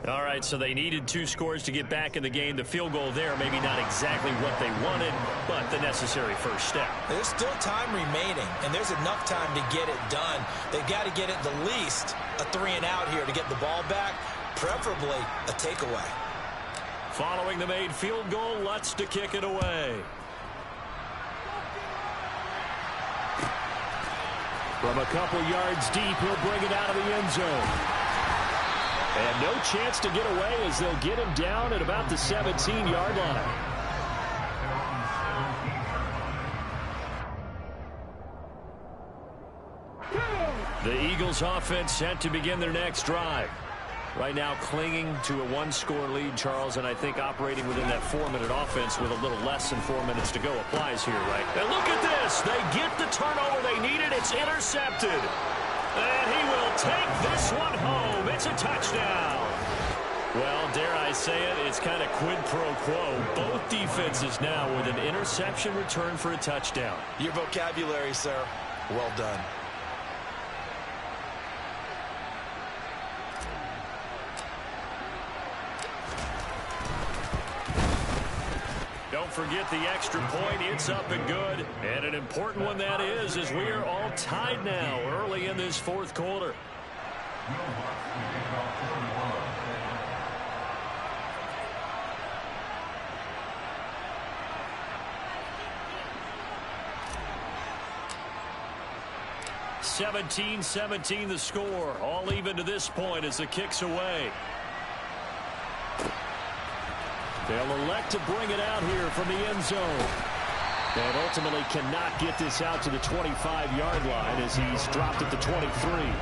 Speaker 2: All right, so they needed 2 scores to get back in the game. The field goal there, maybe not exactly what they wanted, but the necessary first step.
Speaker 3: There's still time remaining, and there's enough time to get it done. They've got to get it the least a 3 and out here to get the ball back, preferably a takeaway.
Speaker 2: Following the made field goal, Lutz to kick it away. From a couple yards deep, he'll bring it out of the end zone. And no chance to get away as they'll get him down at about the 17-yard line. The Eagles offense set to begin their next drive. Right now clinging to a 1-score lead, Charles, and I think operating within that 4-minute offense with a little less than 4 minutes to go applies here, right? And look at this. They get the turnover they needed. It's intercepted. And he will take this one home. It's a touchdown. Well, dare I say it, it's kind of quid pro quo. Both defenses now with an interception return for a touchdown.
Speaker 3: Your vocabulary, sir. Well done.
Speaker 2: Don't forget the extra point. It's up and good. And an important one that is, as we are all tied now early in this 4th quarter. (17-17) the score. All even to this point as the kick's away. They'll elect to bring it out here from the end zone. And ultimately cannot get this out to the 25-yard line as he's dropped at the 23.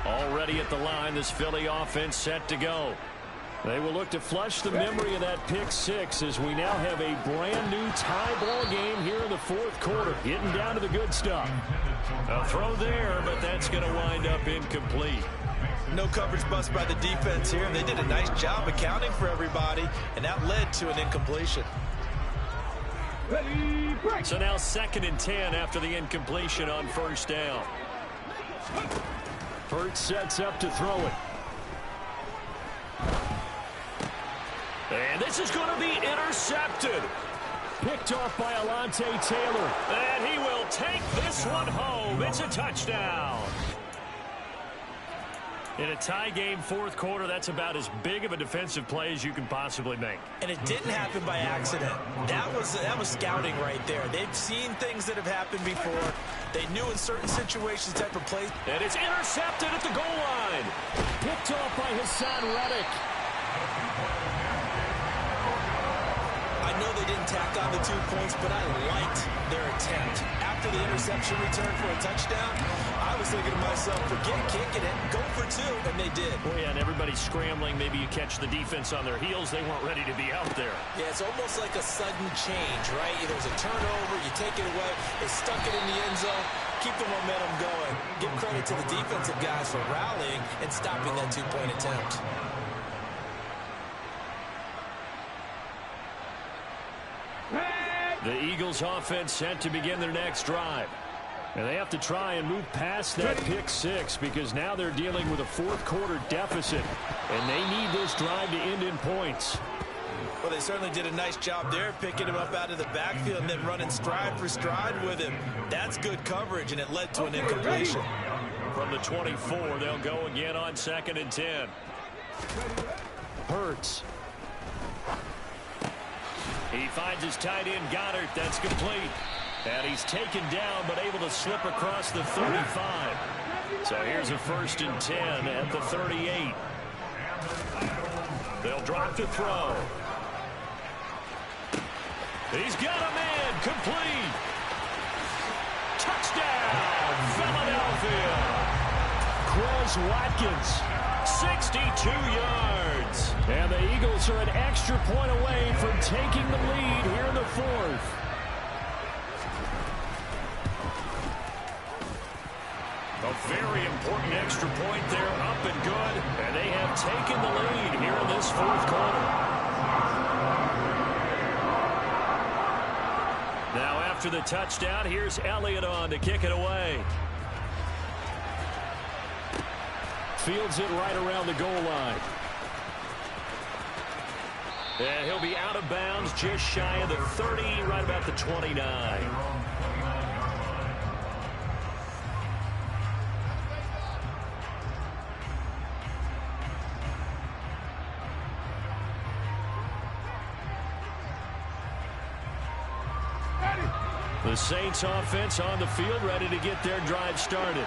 Speaker 2: Already at the line, this Philly offense set to go. They will look to flush the memory of that pick 6 as we now have a brand new tie ball game here in the 4th quarter. Getting down to the good stuff. A throw there, but that's going to wind up incomplete.
Speaker 3: No coverage bust by the defense here. They did a nice job accounting for everybody, and that led to an incompletion.
Speaker 2: So now 2nd and 10 after the incompletion on first down. Hurts sets up to throw it. And this is going to be intercepted. Picked off by Alontae Taylor. And he will take this one home. It's a touchdown. In a tie game, fourth quarter, that's about as big of a defensive play as you can possibly make.
Speaker 3: And it didn't happen by accident. That was scouting right there. They've seen things that have happened before. They knew in certain situations type of plays.
Speaker 2: And it's intercepted at the goal line. Picked off by Hassan Reddick.
Speaker 3: I know they didn't tack on the 2 points, but I liked their attempt. After the interception return for a touchdown, I was thinking to myself, forget kicking it, go for 2, and they did.
Speaker 2: Well, yeah, and everybody's scrambling. Maybe you catch the defense on their heels. They weren't ready to be out there.
Speaker 3: Yeah, it's almost like a sudden change, right? There's a turnover, you take it away, they stuck it in the end zone, keep the momentum going. Give credit to the defensive guys for rallying and stopping that 2-point attempt.
Speaker 2: The Eagles offense set to begin their next drive. And they have to try and move past that pick 6 because now they're dealing with a fourth quarter deficit. And they need this drive to end in points.
Speaker 3: Well, they certainly did a nice job there, picking him up out of the backfield and then running stride for stride with him. That's good coverage, and it led to an incompletion.
Speaker 2: From the 24, they'll go again on 2nd and 10. Hurts. He finds his tight end, Goddard. That's complete. And he's taken down, but able to slip across the 35. So here's a 1st and 10 at the 38. They'll drop to throw. He's got a man. Complete. Touchdown, Philadelphia. Chris Watkins, 62 yards. And the Eagles are an extra point away from taking the lead here in the 4th. A very important extra point there, up and good. And they have taken the lead here in this 4th quarter. Now after the touchdown, here's Elliott on to kick it away. Fields it right around the goal line. And he'll be out of bounds just shy of the 30, right about the 29. The Saints offense on the field, ready to get their drive started.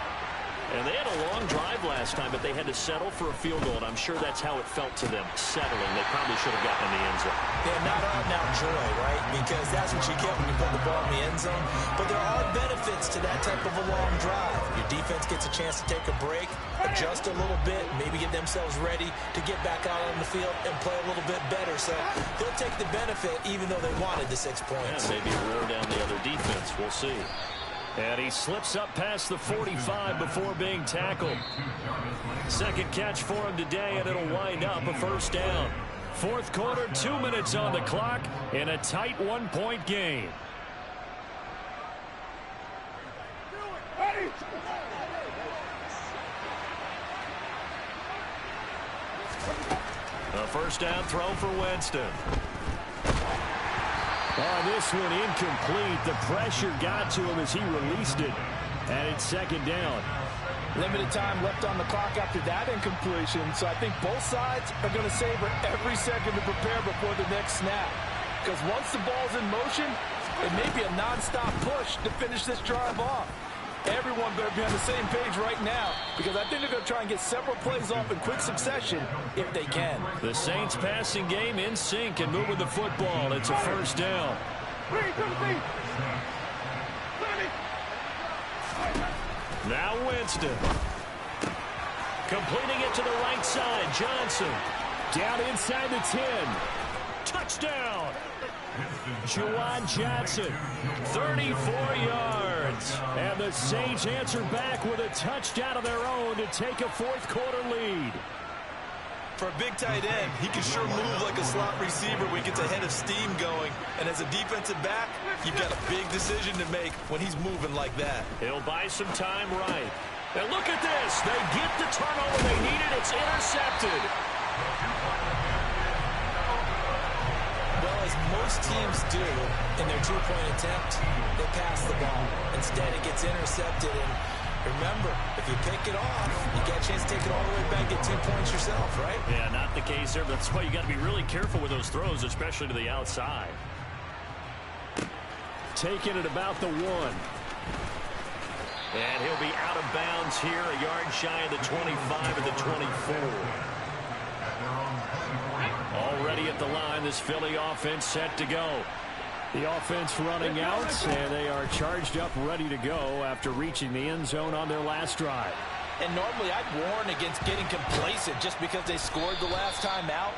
Speaker 2: And they had a long drive last time, but they had to settle for a field goal, and I'm sure that's how it felt to them, settling. They probably should have gotten in the end zone.
Speaker 3: Yeah, not out now joy, right? Because that's what you get when you put the ball in the end zone. But there are benefits to that type of a long drive. Your defense gets a chance to take a break, adjust a little bit, maybe get themselves ready to get back out on the field and play a little bit better. So they'll take the benefit even though they wanted the 6 points.
Speaker 2: Yeah, maybe roar down the other defense. We'll see. And he slips up past the 45 before being tackled. Second catch for him today, and it'll wind up a 1st down. 4th quarter, 2 minutes on the clock in a tight 1-point game. A 1st down throw for Winston. This one incomplete. The pressure got to him as he released it. And it's 2nd down.
Speaker 3: Limited time left on the clock after that incompletion. So I think both sides are going to savor every second to prepare before the next snap. Because once the ball's in motion, it may be a nonstop push to finish this drive off. Everyone better be on the same page right now, because I think they're going to try and get several plays off in quick succession if they can.
Speaker 2: The Saints passing game in sync and moving the football. It's a 1st down. Now Winston. Completing it to the right side. Johnson. Down inside the 10. Touchdown. Juwan Johnson, 34 yards. And the Saints answer back with a touchdown of their own to take a 4th quarter lead.
Speaker 3: For a big tight end, he can sure move like a slot receiver when he gets a head of steam going. And as a defensive back, you've got a big decision to make when he's moving like that.
Speaker 2: He'll buy some time right. And look at this. They get the turnover they needed. It's intercepted.
Speaker 3: As most teams do in their 2-point attempt, they pass the ball. Instead, it gets intercepted, and Remember, if you pick it off, you get a chance to take it all the way back, get 10 points yourself, right?
Speaker 2: Yeah, not the case there, but that's why you got to be really careful with those throws, especially to the outside. Taking it about the 1. And he'll be out of bounds here, a yard shy of the 25 of the 24. Already at the line, this Philly offense set to go. The offense running out, and they are charged up, ready to go after reaching the end zone on their last drive.
Speaker 3: And normally I'd warn against getting complacent just because they scored the last time out.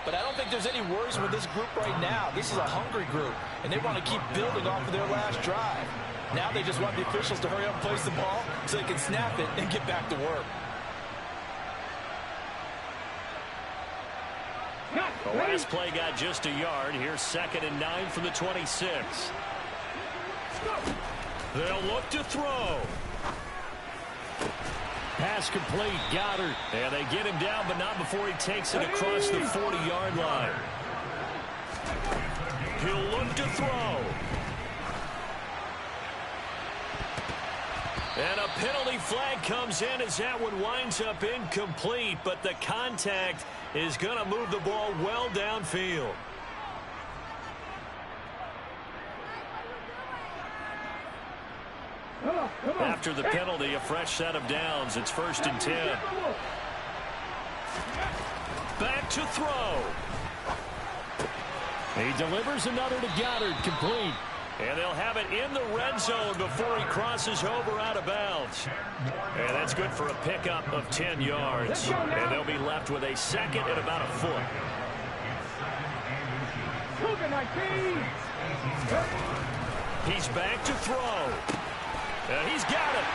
Speaker 3: But I don't think there's any worries with this group right now. This is a hungry group, and they want to keep building off of their last drive. Now they just want the officials to hurry up and place the ball so they can snap it and get back to work.
Speaker 2: The last play got just a yard. Here's 2nd and 9 from the 26. They'll look to throw. Pass complete. Goddard. And they get him down, but not before he takes it across the 40-yard line. He'll look to throw. And a penalty flag comes in as that one winds up incomplete, but the contact is going to move the ball well downfield. After the penalty, a fresh set of downs. It's 1st and 10. Back to throw. He delivers another to Goddard, complete. And they'll have it in the red zone before he crosses over out of bounds. And that's good for a pickup of 10 yards. And they'll be left with a 2nd and about a foot. He's back to throw. And he's got it.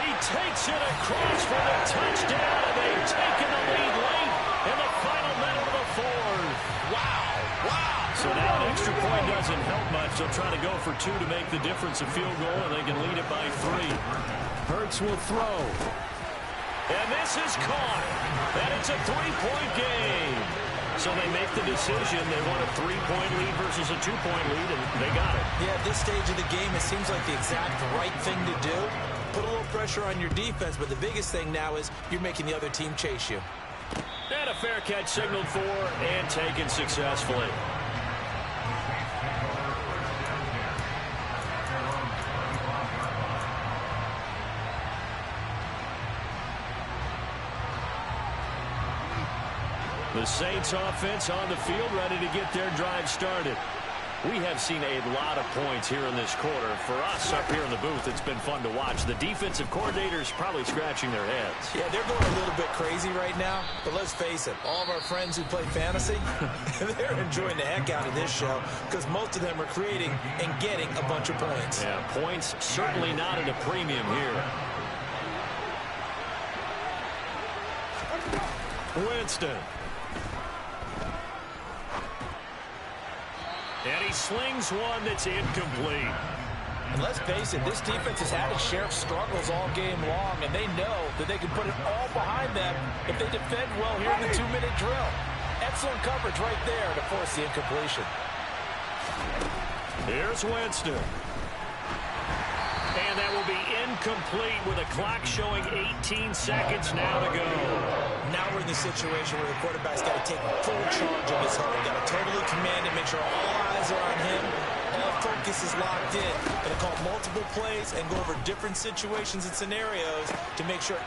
Speaker 2: He takes it across for the touchdown, and they've taken the lead late in the final minute of the 4th. Wow. So now an extra point doesn't help much. They'll try to go for 2 to make the difference a field goal, and they can lead it by 3. Hurts will throw. And this is caught. And it's a 3-point game. So they make the decision. They want a 3-point lead versus a 2-point lead, and they got it.
Speaker 3: Yeah, at this stage of the game, it seems like the exact right thing to do. Put a little pressure on your defense, but the biggest thing now is you're making the other team chase you.
Speaker 2: And a fair catch signaled for and taken successfully. The Saints offense on the field, ready to get their drive started. We have seen a lot of points here in this quarter. For us up here in the booth, it's been fun to watch. The defensive coordinators probably scratching their heads.
Speaker 3: Yeah, they're going a little bit crazy right now. But let's face it, all of our friends who play fantasy, they're enjoying the heck out of this show because most of them are creating and getting a bunch of points.
Speaker 2: Yeah, points certainly not at a premium here. Winston. And he slings one that's incomplete.
Speaker 3: And let's face it, this defense has had its share of struggles all game long, and they know that they can put it all behind them if they defend well here in the 2-minute drill. Excellent coverage right there to force the incompletion.
Speaker 2: Here's Winston. And that will be incomplete with a clock showing 18 seconds now to go.
Speaker 3: Now we're in the situation where the quarterback's got to take full charge of his home. Got to totally command it, make sure all eyes are on him. All focus is locked in. Going to call multiple plays and go over different situations and scenarios to make sure.